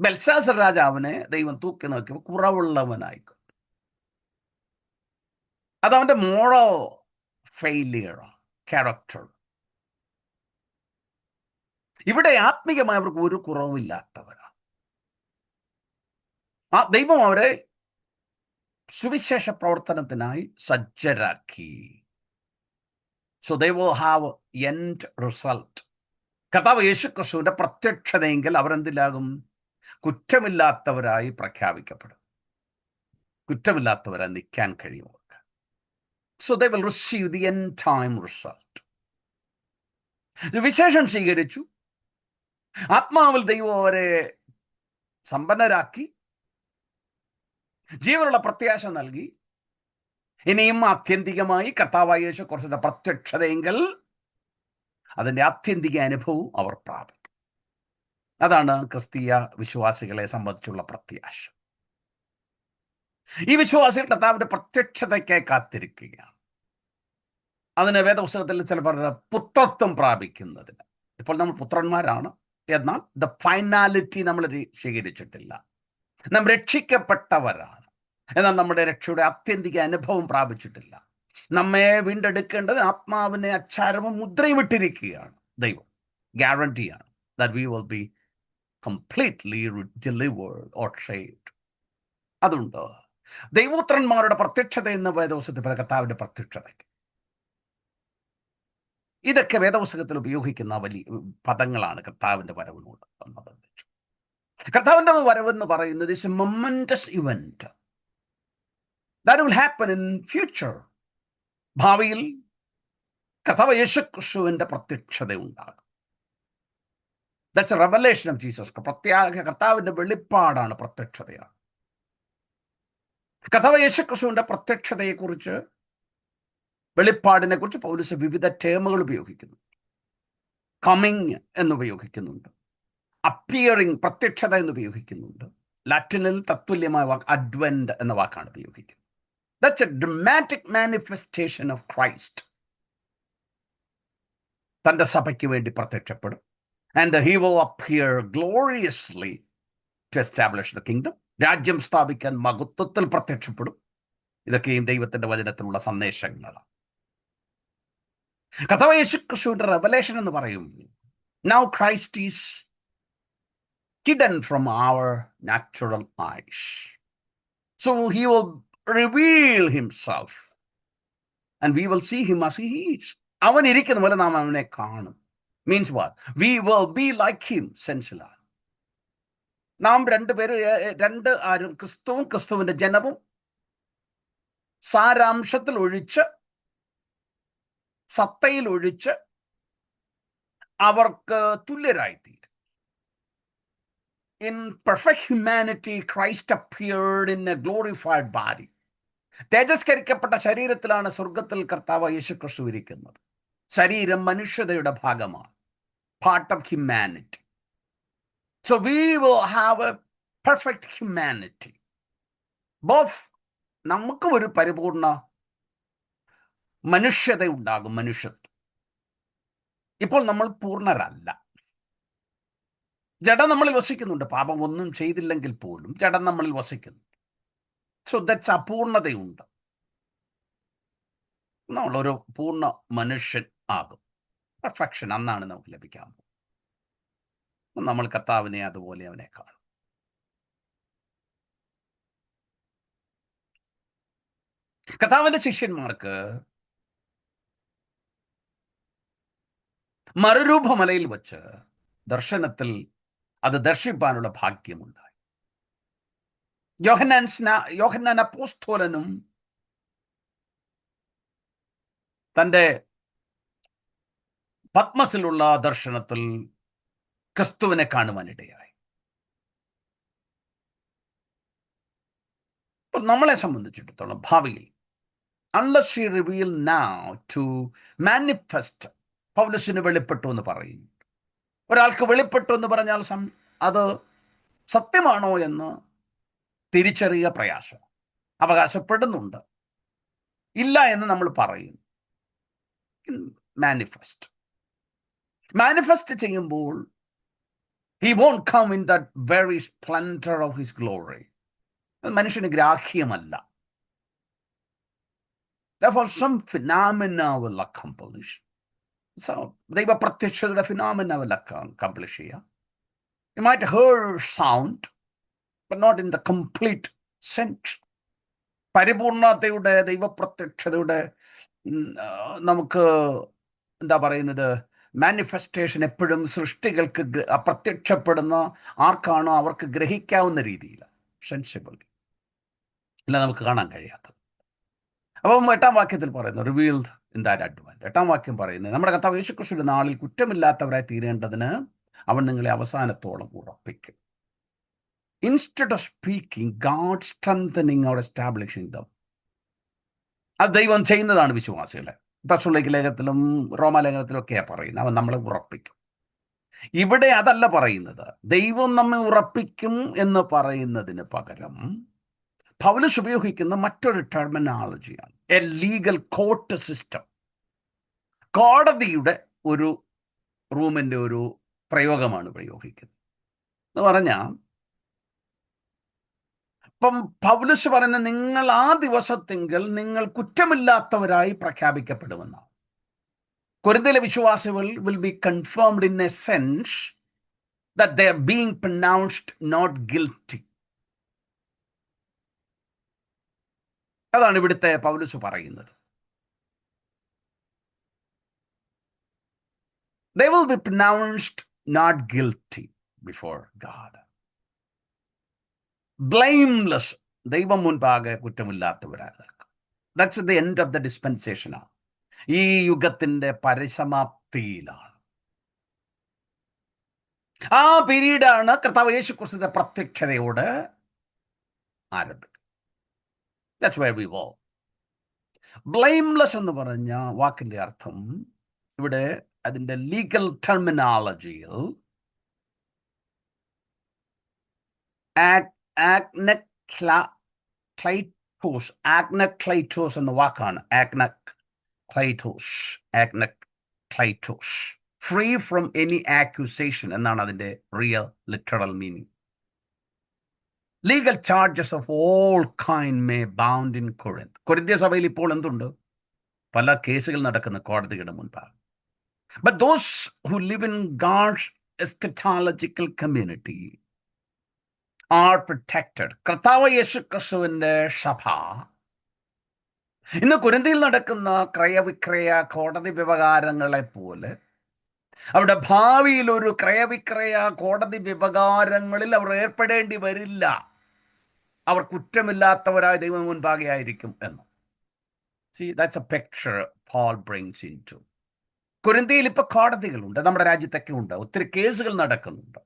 ബെൽസാസർ രാജാവിനെ ദൈവം തൂക്കി നോക്കിയപ്പോൾ കുറവുള്ളവനായി കാണും. അതവന്റെ മോറൽ ഫെയിലിയർ ക്യാരക്ടർ. ഇവിടെ ആത്മീയമായി അവർക്ക് ഒരു കുറവില്ലാത്തവരാണ്. ആ ദൈവം അവരെ സുവിശേഷ പ്രവർത്തനത്തിനായി സജ്ജരാക്കി. So they will have end result. കർത്താവ് യേശു ക്രിസ്തുവിന്റെ പ്രത്യക്ഷതയെങ്കിൽ അവരെന്തിലാകും? കുറ്റമില്ലാത്തവരായി പ്രഖ്യാപിക്കപ്പെടും. കുറ്റമില്ലാത്തവരായി നിൽക്കാൻ കഴിയും അവർക്ക്. So they will receive the end time result. വിശേഷം സ്വീകരിച്ചു, ആത്മാവിൽ ദൈവം അവരെ സമ്പന്നരാക്കി, ജീവനുള്ള പ്രത്യാശ നൽകി. ഇനിയും ആത്യന്തികമായി കർത്താവായ യേശു ക്രിസ്തുവിന്റെ പ്രത്യക്ഷതയെങ്കിൽ അതിന്റെ ആത്യന്തിക അനുഭവം അവർ പ്രാപിക്കും. അതാണ് ക്രിസ്തീയ വിശ്വാസികളെ സംബന്ധിച്ചുള്ള പ്രത്യാശ. ഈ വിശ്വാസികൾ കർത്താവിന്റെ പ്രത്യക്ഷതയ്ക്കായി കാത്തിരിക്കുകയാണ്. അതിന് വേദപുസ്തകത്തിൽ ചിലപ്പോൾ പുത്രത്വം പ്രാപിക്കുന്നതിന്. ഇപ്പോൾ നമ്മൾ പുത്രന്മാരാണ്, എന്നാൽ ദ ഫൈനാലിറ്റി നമ്മൾ സ്വീകരിച്ചിട്ടില്ല. നാം രക്ഷിക്കപ്പെട്ടവരാണ്, എന്നാൽ നമ്മുടെ രക്ഷയുടെ ആത്യന്തിക അനുഭവം പ്രാപിച്ചിട്ടില്ല. നമ്മെ വീണ്ടെടുക്കേണ്ടത് ആത്മാവിനെ അച്ചാരവും മുദ്രയും ഇട്ടിരിക്കുകയാണ് ദൈവം. ഗ്യാരണ്ടിയാണ് that we will be completely delivered or saved. അതുണ്ട് ദൈവപുത്രന്മാരുടെ പ്രത്യക്ഷത എന്ന വേദപുസ്തകത്തിൽ കർത്താവിന്റെ പ്രത്യക്ഷതയ്ക്ക്. ഇതൊക്കെ വേദപുസ്തകത്തിൽ ഉപയോഗിക്കുന്ന വലിയ പദങ്ങളാണ് കർത്താവിന്റെ വരവിനോട് സംബന്ധിച്ചു. കർത്താവിന്റെ വരവെന്ന് പറയുന്നത് is a momentous event that will happen in future. ഭാവിയിൽ കർത്താവ് യേശു ക്രിസ്തുവിന്റെ പ്രത്യക്ഷത ഉണ്ടാകും. That's A revelation of Jesus. കർത്താവിന്റെ വെളിപ്പാടാണ്, പ്രത്യക്ഷതയാണ്. കർത്താവ് യേശു ക്രിസ്തുവിന്റെ പ്രത്യക്ഷതയെക്കുറിച്ച്, വെളിപ്പാടിനെ കുറിച്ച് പൗലോസ് വിവിധ ടേമുകൾ ഉപയോഗിക്കുന്നു. കമ്മിങ് എന്നുപയോഗിക്കുന്നുണ്ട്, അപ്പിയറിംഗ് പ്രത്യക്ഷത എന്ന് ഉപയോഗിക്കുന്നുണ്ട്. ലാറ്റിനിൽ തത്തുല്യമായ വാക്ക് അഡ്വെന്റ് എന്ന വാക്കാണ് ഉപയോഗിക്കുന്നത്. That's a dramatic manifestation of Christ. തന്റെ സഭയ്ക്ക് വേണ്ടി പ്രത്യക്ഷപ്പെടും. And he will appear gloriously to establish the kingdom. രാജ്യം സ്ഥാപിക്കാൻ മഹത്വത്തിൽ പ്രത്യക്ഷപ്പെടും. ഇതൊക്കെയും ദൈവത്തിന്റെ വചനത്തിലുള്ള സന്ദേശങ്ങളാണ്. കർത്താവ് യേശു ക്രിസ്തുവിന്റെ റെവലേഷൻ എന്ന് പറയും. Now Christ is hidden from our natural eyes. So he will reveal himself and we will see him as he is. അവൻ ഇരിക്കുന്ന പോലെ നാം അവനെ കാണും. Means what? We will be like him. സെൻസിലാണ് നാം ആരും ക്രിസ്തുവും ക്രിസ്തുവിന്റെ ജനവും സാരാംശത്തിൽ ഒഴിച്ച്, സത്തയിൽ ഒഴിച്ച് അവർക്ക് തുല്യരായിത്തീരും. In perfect humanity, Christ appeared in a glorified body. തേജസ്കരിക്കപ്പെട്ട ശരീരത്തിലാണ് സ്വർഗത്തിൽ കർത്താവ് യേശു ക്രിസ്തു ഇരിക്കുന്നത്. ശരീരം മനുഷ്യതയുടെ ഭാഗമാണ്, part of humanity. So we will have a perfect humanity. Both നമുക്ക് ഒരു പരിപൂർണ മനുഷ്യത ഉണ്ടാകും, മനുഷ്യത്വം. ഇപ്പോൾ നമ്മൾ പൂർണ്ണരല്ല. ജഡം നമ്മളിൽ വസിക്കുന്നുണ്ട്. പാപം ഒന്നും ചെയ്തില്ലെങ്കിൽ പോലും ജഡം നമ്മളിൽ വസിക്കുന്നു. സോ ദാറ്റ്സ് അപൂർണതയുണ്ട്. നമ്മളൊരു പൂർണ്ണ മനുഷ്യൻ ആകും. പെർഫെക്ഷൻ അന്നാണ് നമുക്ക് ലഭിക്കാൻ പോകുന്നത്. നമ്മൾ കർത്താവിനെ അതുപോലെ അവനെ കാണും. കർത്താവിന്റെ ശിഷ്യന്മാർക്ക് മറുരൂപമലയിൽ വച്ച് ദർശനത്തിൽ അത് ദർശിപ്പാനുള്ള ഭാഗ്യമുണ്ടായി. യോഹന്നാൻ അപ്പോസ്തലനും തൻ്റെ പത്മസിലുള്ള ദർശനത്തിൽ ക്രിസ്തുവിനെ കാണുവാനിടയായി. അപ്പോൾ നമ്മളെ സംബന്ധിച്ചിടത്തോളം ഭാവിയിൽ unless she reveal now to manifest, പൗലോസിന് വെളിപ്പെട്ടു എന്ന് പറയുന്നു. ഒരാൾക്ക് വെളിപ്പെട്ടു എന്ന് പറഞ്ഞാൽ അത് സത്യമാണോ എന്ന് തിരിച്ചറിയുക പ്രയാസം. അവകാശപ്പെടുന്നുണ്ട്, ഇല്ല എന്ന് നമ്മൾ പറയും. മാനിഫെസ്റ്റ് ചെയ്യുമ്പോൾ he won't come in that very splendor of his glory. അത് മനുഷ്യന് ഗ്രാഹ്യമല്ല. Therefore, some phenomena will accomplish. So, ദൈവപ്രത്യക്ഷതയുടെ phenomena will accomplish here. You might hear sound, but not in the complete sense. പരിപൂർണതയുടെ ദൈവപ്രത്യക്ഷതയുടെ നമുക്ക് എന്താ പറയുന്നത്, manifestation എപ്പോഴും സൃഷ്ടികൾക്ക് പ്രത്യക്ഷപ്പെടുന്ന ആർക്കാണോ അവർക്ക് ഗ്രഹിക്കാവുന്ന രീതിയിൽ, സെൻസിബിൾ അല്ല നമുക്ക് കാണാൻ കഴിയാത്തത്. അപ്പം 8-ാം വാക്യത്തിൽ പറയുന്നു റിവീൽഡ് ഇൻ ദാറ്റ് അഡ്വാൻസ്. 8-ാം വാക്യം പറയുന്നത് നമ്മുടെ കർത്താവ് യേശുക്രിസ്തുവിന്റെ നാളിൽ കുറ്റമില്ലാത്തവരായി തീരേണ്ടതിന് അവൻ നിങ്ങളെ അവസാനത്തോളം ഉറപ്പിക്കും. Instead of speaking, God strengthening or establishing them. അത് ദൈവം ചെയ്യുന്നതാണ് വിശ്വാസികളെ. തെസ്സലോനിക്ക ലേഖനത്തിലും റോമാലേഖനത്തിലും ഒക്കെയാണ് പറയുന്നത് അവൻ നമ്മളെ ഉറപ്പിക്കും. ഇവിടെ അതല്ല പറയുന്നത്. ദൈവം നമ്മെ ഉറപ്പിക്കും എന്ന് പറയുന്നതിന് പകരം പൗലോസ് ഉപയോഗിക്കുന്ന മറ്റൊരു ടെർമിനോളജിയാണ് എ ലീഗൽ കോർട്ട് സിസ്റ്റം. കോടതിയുടെ ഒരു റൂമിൻ്റെ ഒരു പ്രയോഗമാണ് പ്രയോഗിക്കുന്നത്. എന്ന് പറഞ്ഞാൽ ഇപ്പം പൗലോസ് പറയുന്ന നിങ്ങൾ ആ ദിവസത്തെങ്കിൽ നിങ്ങൾ കുറ്റമില്ലാത്തവരായി പ്രഖ്യാപിക്കപ്പെടുമെന്നാണ്. കൊരിന്ത്യയിലെ വിശ്വാസികൾ will be confirmed in a sense that they are being pronounced not guilty. അതാണ് ഇവിടുത്തെ പൗലോസ് പറയുന്നത്. They will be pronounced not guilty before God. Blameless, ദൈവം മുൻപാകെ കുറ്റമില്ലാത്തവരായി നിൽക്കും. That's the end of the dispensation. ഈ യുഗത്തിന്റെ പരിസമാപ്തിയിലാണ്. ആ പീരീഡാണ് കർത്താവ് യേശുക്രിസ്തുവിന്റെ പ്രത്യക്ഷതയോട് ആരംഭിക്കുന്നത്. That's where we go. Blameless എന്ന് പറഞ്ഞ വാക്കിന്റെ അർത്ഥം ഇവിടെ അതിന്റെ ലീഗൽ ടെർമിനോളജിയിൽ ആഗ്നക്ലൈറ്റോസ് എന്ന വാക്കാണ്. ആഗ്നക്ലൈറ്റോസ് ഫ്രീ ഫ്രം എനി ആക്യൂസേഷൻ എന്നാണ് അതിന്റെ real literal meaning. Legal charges of all kind may bound in Corinth. കൊരിന്ത്യ സഭയിൽ ഇപ്പോൾ എന്തുണ്ട്? പല കേസുകൾ നടക്കുന്ന കോടതിയുടെ മുൻപാണ്. But those who live in God's eschatological community are protected. കർത്താവ് യേശുക്രിസ്തുവിന്റെ സഭ ഇന്ന് കൊരിന്ത്യയിൽ നടക്കുന്ന ക്രയവിക്രയ കോടതി വ്യവഹാരങ്ങളെ പോലെ അവിടെ ഭാവിയിൽ ഒരു ക്രയവിക്രയ കോടതി വ്യവഹാരങ്ങളിൽ അവർ ഏർപ്പെടേണ്ടി വരില്ല. അവർ കുറ്റമില്ലാത്തവരായ ദൈവം മുൻപാകെ ആയിരിക്കും എന്ന്. See, that's a picture Paul brings into. കൊരിന്ത്യയിൽ ഇപ്പൊ കോടതികളുണ്ട്, നമ്മുടെ രാജ്യത്തൊക്കെ ഉണ്ട്, ഒത്തിരി കേസുകൾ നടക്കുന്നുണ്ട്.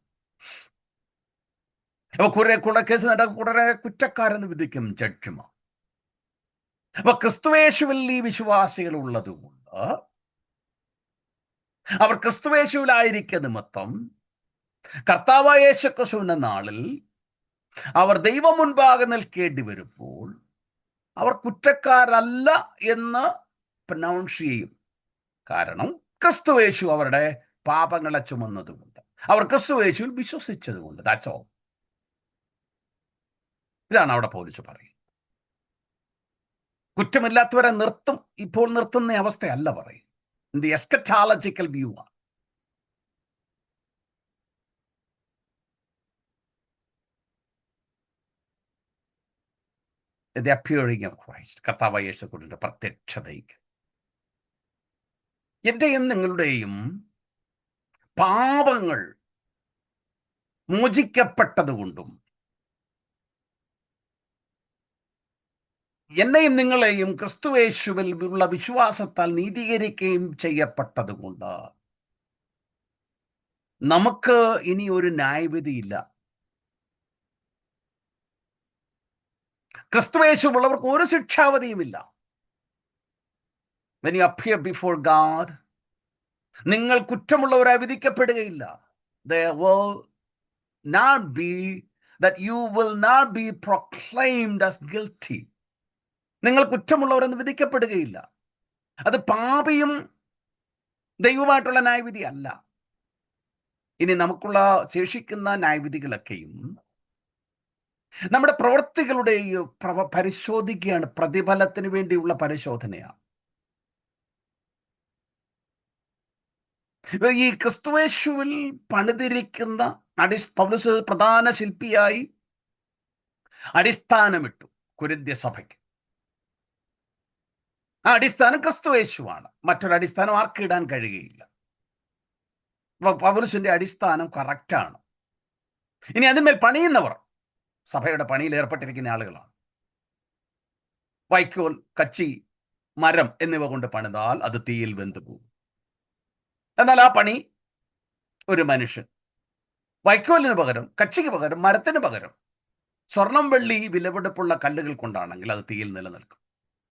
അപ്പൊ കുറെ കേസ് കുറെ കുറ്റക്കാരെന്ന് വിധിക്കും ജഡ്ജിമാർ. അപ്പൊ ക്രിസ്തുവേശുവിൽ ഈ വിശ്വാസികൾ ഉള്ളതുകൊണ്ട് അവർ ക്രിസ്തുവേശുവിലായിരിക്കുന്ന നിമിത്തം കർത്താവായ യേശുക്രിസ്തുവിന്റെ നാളിൽ അവർ ദൈവം മുൻപാകെ നിൽക്കേണ്ടി വരുമ്പോൾ അവർ കുറ്റക്കാരല്ല എന്ന് പ്രൊനൗൺസ് ചെയ്യും. കാരണം ക്രിസ്തുവേശു അവരുടെ പാപങ്ങളെ ചുമന്നതുകൊണ്ട്, അവർ ക്രിസ്തുവേശുവിൽ വിശ്വസിച്ചതുകൊണ്ട്. That's all. ഇതാണ് അവിടെ പൗലോസ് പറയുന്നത്. കുറ്റമില്ലാത്തവരെ നിർത്തും, ഇപ്പോൾ നിർത്തുന്ന അവസ്ഥയല്ല പറയും. In the eschatological view. The appearing of Christ. കർത്താവായ യേശുക്രിസ്തുവിന്റെ പ്രത്യക്ഷതയ്ക്ക് എന്റെയും നിങ്ങളുടെയും പാപങ്ങൾ മോചിക്കപ്പെട്ടതുകൊണ്ടും എന്നെയും നിങ്ങളെയും ക്രിസ്തുവേശുവിൽ ഉള്ള വിശ്വാസത്താൽ നീതീകരിക്കുകയും ചെയ്യപ്പെട്ടതുകൊണ്ട് നമുക്ക് ഇനി ഒരു ന്യായവിധിയില്ല. ക്രിസ്തുയേശുവുള്ളവർക്ക് ഒരു ശിക്ഷാവധിയുമില്ല. When you appear before God, നിങ്ങൾ കുറ്റമുള്ളവരായി വിധിക്കപ്പെടുകയില്ല. There will not be that you will not be proclaimed as guilty. നിങ്ങൾ കുറ്റമുള്ളവരെന്ന് വിധിക്കപ്പെടുകയില്ല. അത് പാപിയും ദൈവമായിട്ടുള്ള ന്യായവിധി അല്ല. ഇനി നമുക്കുള്ള ശേഷിക്കുന്ന ന്യായവിധികളൊക്കെയും നമ്മുടെ പ്രവൃത്തികളുടെ പരിശോധിക്കുകയാണ്. പ്രതിഫലത്തിന് വേണ്ടിയുള്ള പരിശോധനയാണ്. ഈ ക്രിസ്തുയേശുവിൽ പണിതിരിക്കുന്ന പൗലോസ് പ്രധാന ശില്പിയായി അടിസ്ഥാനമിട്ടു കൊരിന്ത്യ സഭയ്ക്ക്. ആ അടിസ്ഥാനം ക്രിസ്തുയേശുവാണ്. മറ്റൊരു അടിസ്ഥാനം ആർക്കും ഇടാൻ കഴിയുകയില്ല. പൗലോസിന്റെ അടിസ്ഥാനം കറക്റ്റാണ്. ഇനി അതിന്മേൽ പണിയുന്നവർ സഭയുടെ പണിയിൽ ഏർപ്പെട്ടിരിക്കുന്ന ആളുകളാണ്. വൈക്കോൽ, കച്ചി, മരം എന്നിവ കൊണ്ട് പണിതാൽ അത് തീയിൽ വെന്തു പോകും. എന്നാൽ ആ പണി ഒരു മനുഷ്യൻ വൈക്കോലിന് പകരം, കച്ചിക്ക് പകരം, മരത്തിന് പകരം സ്വർണം, വെള്ളി, വിലപിടിപ്പുള്ള കല്ലുകൾ കൊണ്ടാണെങ്കിൽ അത് തീയിൽ നിലനിൽക്കും.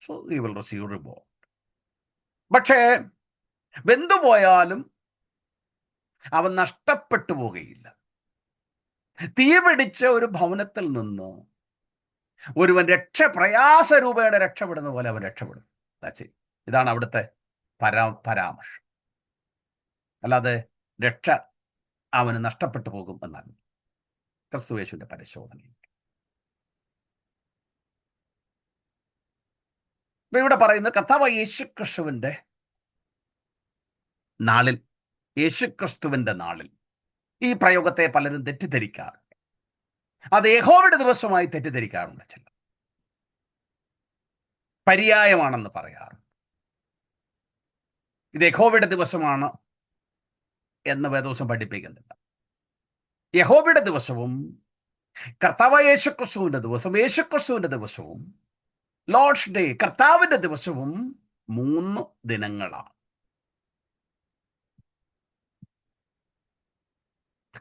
So he will receive reward. പക്ഷേ വെന്തുപോയാലും അവൻ നഷ്ടപ്പെട്ടു പോകുകയില്ല. തീ പിടിച്ച ഒരു ഭവനത്തിൽ നിന്ന് ഒരുവൻ പ്രയാസരൂപേണ രക്ഷപ്പെടുന്ന പോലെ അവൻ രക്ഷപ്പെടും. ഇതാണ് അവിടുത്തെ പരാമർശം. അല്ലാതെ രക്ഷ അവന് നഷ്ടപ്പെട്ടു പോകും എന്നാണ് ക്രിസ്തുയേശുവിന്റെ പരിശോധന. ഇവിടെ പറയുന്നത് കർത്താവ് യേശുക്രിസ്തുവിന്റെ നാളിൽ, യേശുക്രിസ്തുവിന്റെ നാളിൽ. ഈ പ്രയോഗത്തെ പലരും തെറ്റിദ്ധരിക്കാറുണ്ട്. അത് യഹോവയുടെ ദിവസമായി തെറ്റിദ്ധരിക്കാറുണ്ട്. ചില പര്യായമാണെന്ന് പറയാറുണ്ട്. ഇത് യഹോവയുടെ ദിവസമാണ് എന്ന് വേദോസം പഠിപ്പിക്കുന്നില്ല. യഹോവയുടെ ദിവസവും കർത്താവ് യേശുക്രിസ്തുവിന്റെ ദിവസം, യേശുക്രിസ്തുവിന്റെ ദിവസവും, ലോർഡ്സ് ഡേ, കർത്താവിന്റെ ദിവസവും 3 ദിനങ്ങളാണ്.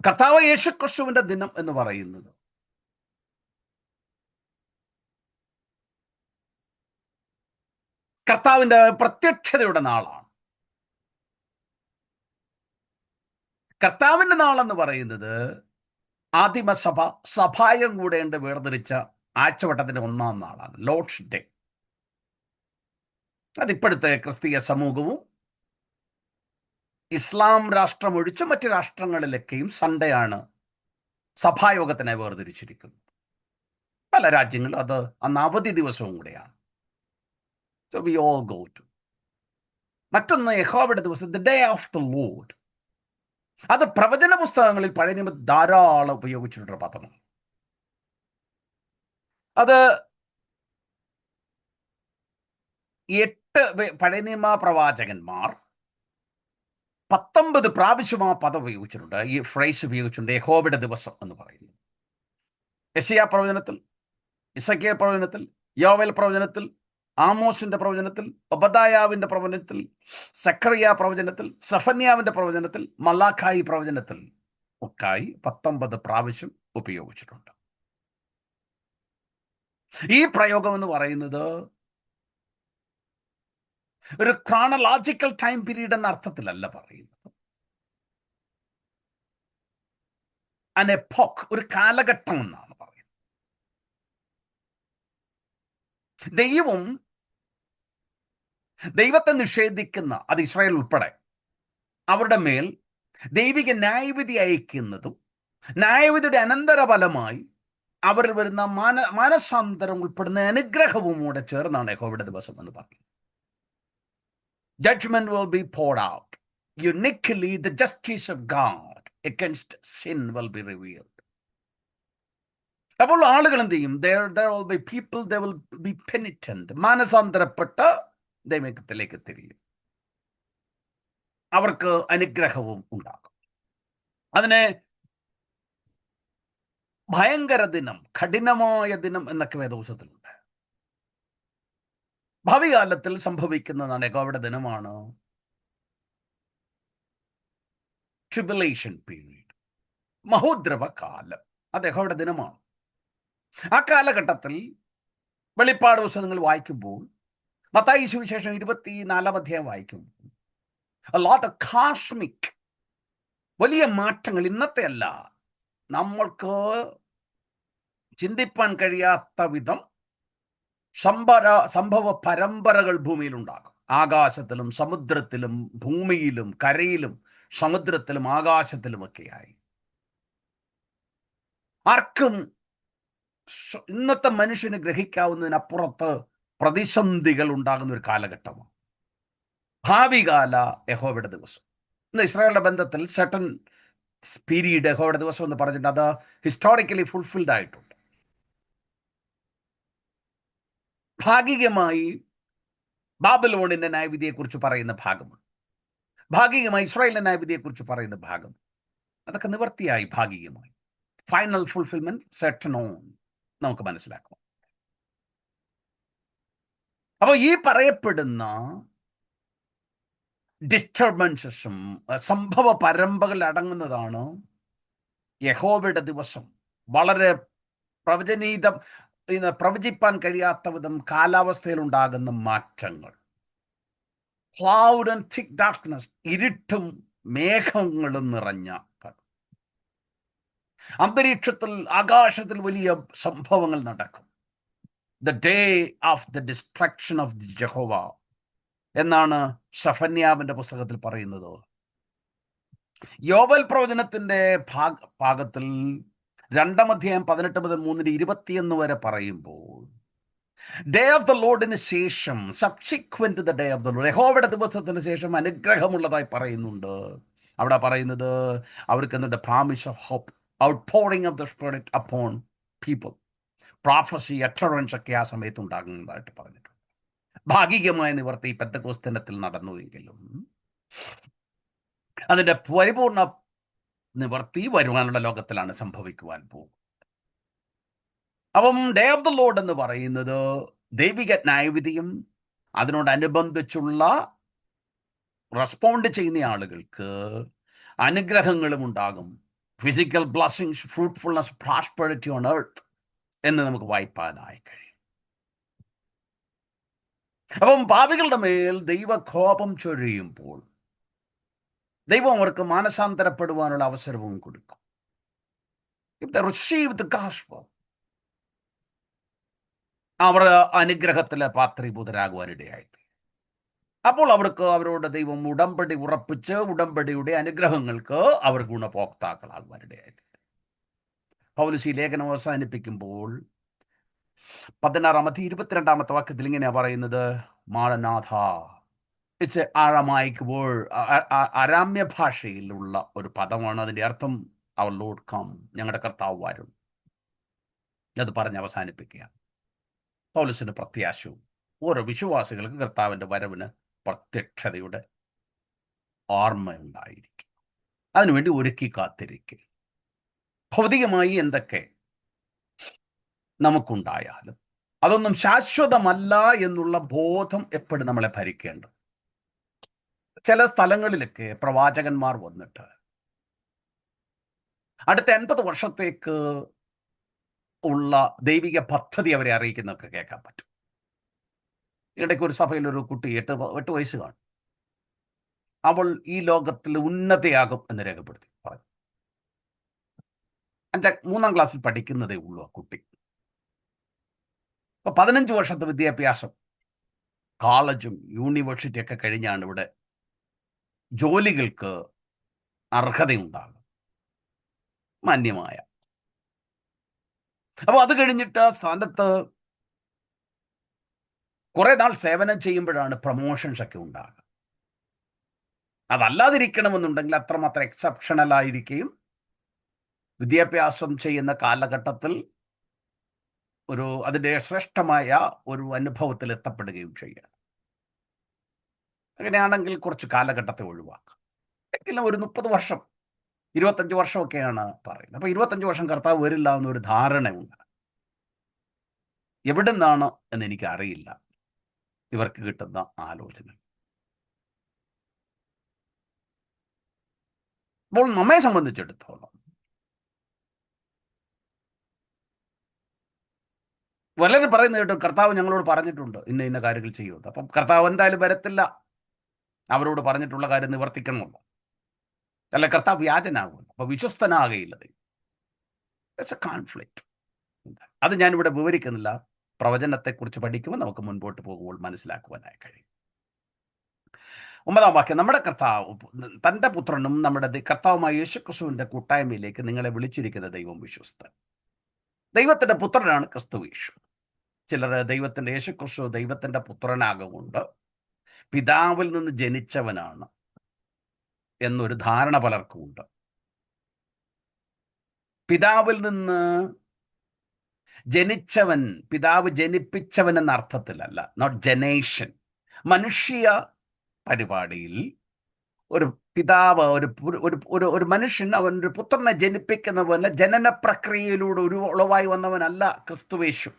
കർത്താവ് യേശുക്രിസ്തുവിന്റെ ദിനം എന്ന് പറയുന്നത് കർത്താവിന്റെ പ്രത്യക്ഷതയുടെ നാളാണ്. കർത്താവിന്റെ നാളെന്ന് പറയുന്നത് ആദിമസഭ സഭായം കൂടേണ്ട വേർതിരിച്ച ആഴ്ചവട്ടത്തിന്റെ 1-ാം നാളാണ്, ലോർഡ്സ് ഡേ. അതിപ്പോഴത്തെ ക്രിസ്തീയ സമൂഹവും ഇസ്ലാം രാഷ്ട്രം ഒഴിച്ച് മറ്റ് രാഷ്ട്രങ്ങളിലൊക്കെയും സൺഡേ ആണ് സഭായോഗത്തിനെ വേർതിരിച്ചിരിക്കുന്നത്. പല രാജ്യങ്ങളും അത് അന്ന് അവധി ദിവസവും കൂടെയാണ്. So we all go to. മറ്റൊന്ന് യഹോവയുടെ ദിവസം, the day of the Lord. അത് പ്രവചന പുസ്തകങ്ങളിൽ പഴയ നിയമത്തിൽ ധാരാളം ഉപയോഗിച്ചിട്ടുള്ള പദമാണ്. അത് 8 പഴയ നിയമ പ്രവാചകന്മാർ 19 പ്രാവശ്യം ആ പദം ഉപയോഗിച്ചിട്ടുണ്ട്. ഈ ഫ്രേസ് ഉപയോഗിച്ചിട്ടുണ്ട്, യഹോവയുടെ ദിവസം എന്ന് പറയുന്നത്. യെശയ്യാ പ്രവചനത്തിൽ, ഇസക്കേൽ പ്രവചനത്തിൽ, യോവേൽ പ്രവചനത്തിൽ, ആമോസിന്റെ പ്രവചനത്തിൽ, ഒബദായാവിന്റെ പ്രവചനത്തിൽ, സക്കറിയ പ്രവചനത്തിൽ, സഫന്യാവിന്റെ പ്രവചനത്തിൽ, മലാഖായി പ്രവചനത്തിൽ ഒക്കായി 19 പ്രാവശ്യം ഉപയോഗിച്ചിട്ടുണ്ട്. ഈ പ്രയോഗം എന്ന് പറയുന്നത് ഒരു ക്രോണോളജിക്കൽ ടൈം പീരീഡ് എന്ന അർത്ഥത്തിലല്ല പറയുന്നത്. an epoch, ഒരു കാലഘട്ടം എന്നാണ് പറയുന്നത്. ദൈവത്തെ നിഷേധിക്കുന്ന, അത് ഇസ്രായേൽ ഉൾപ്പെടെ, അവരുടെ മേൽ ദൈവിക ന്യായവിധി അയക്കുന്നതും ന്യായവിധിയുടെ അനന്തരഫലമായി അവരിൽ വരുന്ന മാനസാന്തരം ഉൾപ്പെടുന്ന അനുഗ്രഹവും കൂടെ ചേർന്നാണ് യഹോവയുടെ ദിവസം എന്ന് പറയുന്നത്. Judgment will be poured out. Uniquely, the justice of God against sin will be revealed. അപ്പോൾ ആളുകൾ എന്ത് ചെയ്യും? There will be people, they will be penitent. മാനസാന്തരപ്പെട്ട ദൈവത്തിലേക്ക് തിരിയും. അവർക്ക് അനുഗ്രഹവും ഉണ്ടാകും. അതിനെ ഭയങ്കര ദിനം, കഠിനമായ ദിനം എന്നൊക്കെ വേദപുസ്തകത്തിലുണ്ട്. ഭാവി കാലത്തിൽ സംഭവിക്കുന്നതാണ് യഹോവയുടെ ദിനമാണ്. ട്രിബുലേഷൻ പീരീഡ്, മഹോദ്രവ കാലം. അത് യഹോവയുടെ ദിനമാണ്. ആ കാലഘട്ടത്തിൽ വെളിപ്പാട് പുസ്തകങ്ങൾ വായിക്കുമ്പോൾ, മത്തായി സുവിശേഷം 24 അധ്യായം വായിക്കുമ്പോൾ, a lot of cosmic വലിയ മാറ്റങ്ങൾ, ഇന്നത്തെ അല്ല, നമ്മൾക്ക് ചിന്തിപ്പാൻ കഴിയാത്ത വിധം സംഭവ പരമ്പരകൾ ഭൂമിയിലുണ്ടാകും. ആകാശത്തിലും സമുദ്രത്തിലും ഭൂമിയിലും കരയിലും സമുദ്രത്തിലും ആകാശത്തിലുമൊക്കെയായി. ആർക്കും ഇന്നത്തെ മനുഷ്യന് ഗ്രഹിക്കാവുന്നതിനപ്പുറത്ത് പ്രതിസന്ധികൾ ഉണ്ടാകുന്ന ഒരു കാലഘട്ടമാണ് ഭാവികാല യഹോവയുടെ ദിവസം. ഇന്ന് ഇസ്രായേലിന്റെ ബന്ധത്തിൽ സെർട്ടൻ പീരീഡ് യഹോവയുടെ ദിവസം എന്ന് പറഞ്ഞിട്ട് അത് ഹിസ്റ്റോറിക്കലി ഫുൾഫിൽഡ് ആയിട്ടുണ്ട്. ഭാഗികമായി ബാബിലോണിന്റെ ന്യായവിധിയെക്കുറിച്ച് പറയുന്ന ഭാഗമുണ്ട്, ഭാഗികമായി ഇസ്രായേലിന്റെ ന്യായവിധിയെക്കുറിച്ച് പറയുന്ന ഭാഗം. അതൊക്കെ നിവർത്തിയായി ഭാഗികമായി. ഫൈനൽ ഫുൾഫിൽമെന്റ് സെർട്ടൻ ഓൺ നമുക്ക് മനസ്സിലാക്കാം. അപ്പോൾ ഈ പറയപ്പെടുന്ന ഡിസ്റ്റർബൻസസും സംഭവ പരമ്പകൾ അടങ്ങുന്നതാണ് യഹോവയുടെ ദിവസം. വളരെ പ്രവചിപ്പാൻ കഴിയാത്ത വിധം കാലാവസ്ഥയിൽ ഉണ്ടാകുന്ന മാറ്റങ്ങൾ. ക്ലൗഡ് ആൻഡ് തിക് ഡാർക്ക്നെസ്, ഇരുട്ടും മേഘങ്ങളും നിറഞ്ഞ അന്തരീക്ഷത്തിൽ, ആകാശത്തിൽ വലിയ സംഭവങ്ങൾ നടക്കും. The day of the destruction of the Jehovah എന്നാണ് സഫന്യാവിന്റെ പുസ്തകത്തിൽ പറയുന്നത്. യോവൽ പ്രവചനത്തിന്റെ ഭാഗത്തിൽ 2 അധ്യായം 18 മുതൽ 3-21 വരെ പറയുമ്പോൾ, ഡേ ഓഫ് ദ ലോർഡിന് ശേഷം, subsequent the day of the Lord, യഹോവയുടെ ദിവസത്തിന് ശേഷം അനുഗ്രഹമുള്ളതായി പറയുന്നുണ്ട്. അവിടെ പറയുന്നത് അവർക്ക് എന്നിട്ട് promise of hope, outpouring of the spirit upon people, prophecy, utterance ഒക്കെ ആ സമയത്ത് ഉണ്ടാകുന്നതായിട്ട് പറഞ്ഞിട്ടുണ്ട്. ഭാഗികമായ നിവർത്തി പെന്തക്കോസ്ത് ദിനത്തിൽ നടന്നുവെങ്കിലും അതിന്റെ പരിപൂർണ നിവർത്തി വരുവാനുള്ള ലോകത്തിലാണ് സംഭവിക്കുവാൻ പോകും. അപ്പം ഡേ ഓഫ് ദ ലോർഡ് എന്ന് പറയുന്നത് ദൈവിക ന്യായവിധിയും അതിനോടനുബന്ധിച്ചുള്ള റെസ്പോണ്ട് ചെയ്യുന്ന ആളുകൾക്ക് അനുഗ്രഹങ്ങളും ഉണ്ടാകും. Physical blessings, fruitfulness, prosperity on earth എന്ന് നമുക്ക് വായിപ്പാനായി കഴിയും. അപ്പം പാപികളുടെ മേൽ ദൈവകോപം ചൊരിയുമ്പോൾ ദൈവം അവർക്ക് മാനസാന്തരപ്പെടുവാനുള്ള അവസരവും കൊടുക്കും. If they receive the gospel, അവർ അനുഗ്രഹത്തിലെ പാത്രീഭൂതരാകുവാനിടയായി. അപ്പോൾ അവരോട് ദൈവം ഉടമ്പടി ഉറപ്പിച്ച് ഉടമ്പടിയുടെ അനുഗ്രഹങ്ങൾക്ക് അവർ ഗുണഭോക്താക്കളാകുവാനിടയായി. പൗലോസ് ഈ ലേഖനം അവസാനിപ്പിക്കുമ്പോൾ 16-22 വാക്യത്തിൽ ഇങ്ങനെ പറയുന്നത്, മാരനാഥ. ഇറ്റ്സ് എ ആരാമൈക് വേർഡ്, അരാമ്യ ഭാഷയിലുള്ള ഒരു പദമാണ്. അതിൻ്റെ അർത്ഥം അവർ ലോർഡ് കം, ഞങ്ങളുടെ കർത്താവ് വരും. അത് പറഞ്ഞ് അവസാനിപ്പിക്കുക. പൗലോസിന് പ്രത്യാശവും ഓരോ വിശ്വാസികൾക്ക് കർത്താവിൻ്റെ വരവിന് പ്രത്യക്ഷതയുടെ ഓർമ്മയുണ്ടായിരിക്കും. അതിനുവേണ്ടി ഒരുക്കി കാത്തിരിക്കുക. ഭൗതികമായി എന്തൊക്കെ നമുക്കുണ്ടായാലും അതൊന്നും ശാശ്വതമല്ല എന്നുള്ള ബോധം എപ്പോഴും നമ്മളെ ഭരിക്കേണ്ടത്. ചില സ്ഥലങ്ങളിലൊക്കെ പ്രവാചകന്മാർ വന്നിട്ട് അടുത്ത 80 വർഷത്തേക്ക് ഉള്ള ദൈവിക പദ്ധതി അവരെ അറിയിക്കുന്നതൊക്കെ കേൾക്കാൻ പറ്റും. ഇടയ്ക്ക് ഒരു സഭയിൽ ഒരു കുട്ടി 8 വയസ്സ് കാണും. അവൾ ഈ ലോകത്തിൽ ഉന്നതയാകും എന്ന് രേഖപ്പെടുത്തി പറഞ്ഞു. 3-ാം ക്ലാസ്സിൽ പഠിക്കുന്നതേ ഉള്ളൂ ആ കുട്ടി. 15 വർഷത്തെ വിദ്യാഭ്യാസം, കോളേജും യൂണിവേഴ്സിറ്റി ഒക്കെ കഴിഞ്ഞാണ് ഇവിടെ ജോലികൾക്ക് അർഹതയുണ്ടാകും, മാന്യമായ. അപ്പോൾ അത് കഴിഞ്ഞിട്ട് ആ സ്ഥാനത്ത് കുറെ നാൾ സേവനം ചെയ്യുമ്പോഴാണ് പ്രൊമോഷൻസ് ഒക്കെ ഉണ്ടാകുക. അതല്ലാതിരിക്കണമെന്നുണ്ടെങ്കിൽ അത്രമാത്രം എക്സെപ്ഷണൽ ആയിരിക്കുകയും വിദ്യാഭ്യാസം ചെയ്യുന്ന കാലഘട്ടത്തിൽ അതിൻ്റെ ശ്രേഷ്ഠമായ ഒരു അനുഭവത്തിൽ എത്തപ്പെടുകയും ചെയ്യുക. അങ്ങനെയാണെങ്കിൽ കുറച്ച് കാലഘട്ടത്തെ ഒഴിവാക്കാം. എങ്കിലും ഒരു 30 വർഷം 25 വർഷമൊക്കെയാണ് പറയുന്നത്. അപ്പോൾ 25 വർഷം കർത്താവ് വരില്ല എന്നൊരു ധാരണയുണ്ട്. എവിടെ നിന്നാണ് എന്ന് എനിക്ക് അറിയില്ല ഇവർക്ക് കിട്ടുന്ന ആലോചന. അപ്പോൾ നമ്മെ സംബന്ധിച്ചിടത്തോളം പലരും പറയുന്നത് കേട്ടോ, കർത്താവ് ഞങ്ങളോട് പറഞ്ഞിട്ടുണ്ട് ഇന്ന ഇന്ന കാര്യങ്ങൾ ചെയ്യുന്നത്. അപ്പം കർത്താവ് എന്തായാലും വരത്തില്ല, അവരോട് പറഞ്ഞിട്ടുള്ള കാര്യം നിവർത്തിക്കണമല്ലോ. അല്ല, കർത്താവ് വ്യാജനാകുമല്ലോ, അപ്പൊ വിശ്വസ്തനാകയില്ല. That's A conflict. അത് ഞാനിവിടെ വിവരിക്കുന്നില്ല. പ്രവചനത്തെക്കുറിച്ച് പഠിക്കുമ്പോൾ നമുക്ക് മുൻപോട്ട് പോകുമ്പോൾ മനസ്സിലാക്കുവാനായി കഴിയും. 9-ാം വാക്യം, നമ്മുടെ കർത്താവ് തൻ്റെ പുത്രനും നമ്മുടെ കർത്താവുമായ യേശുക്രിസ്തുവിൻ്റെ കൂട്ടായ്മയിലേക്ക് നിങ്ങളെ വിളിച്ചിരിക്കുന്ന ദൈവം വിശ്വസ്തൻ. ദൈവത്തിൻ്റെ പുത്രനാണ് ക്രിസ്തു യേശു. ചിലർ ദൈവത്തിൻ്റെ യേശുക്രിസ്തു ദൈവത്തിൻ്റെ പുത്രനാകൊണ്ട് പിതാവിൽ നിന്ന് ജനിച്ചവനാണ് എന്നൊരു ധാരണ പലർക്കുമുണ്ട്. പിതാവിൽ നിന്ന് ജനിച്ചവൻ, പിതാവ് ജനിപ്പിച്ചവൻ എന്ന അർത്ഥത്തിലല്ല, നോട്ട് ജനേഷൻ. മനുഷ്യ പരിപാടിയിൽ ഒരു പിതാവ്, ഒരു മനുഷ്യൻ അവനൊരു പുത്രനെ ജനിപ്പിക്കുന്ന പോലെ ജനന പ്രക്രിയയിലൂടെ ഒരു ഉളവായി വന്നവനല്ല ക്രിസ്തുവേശു.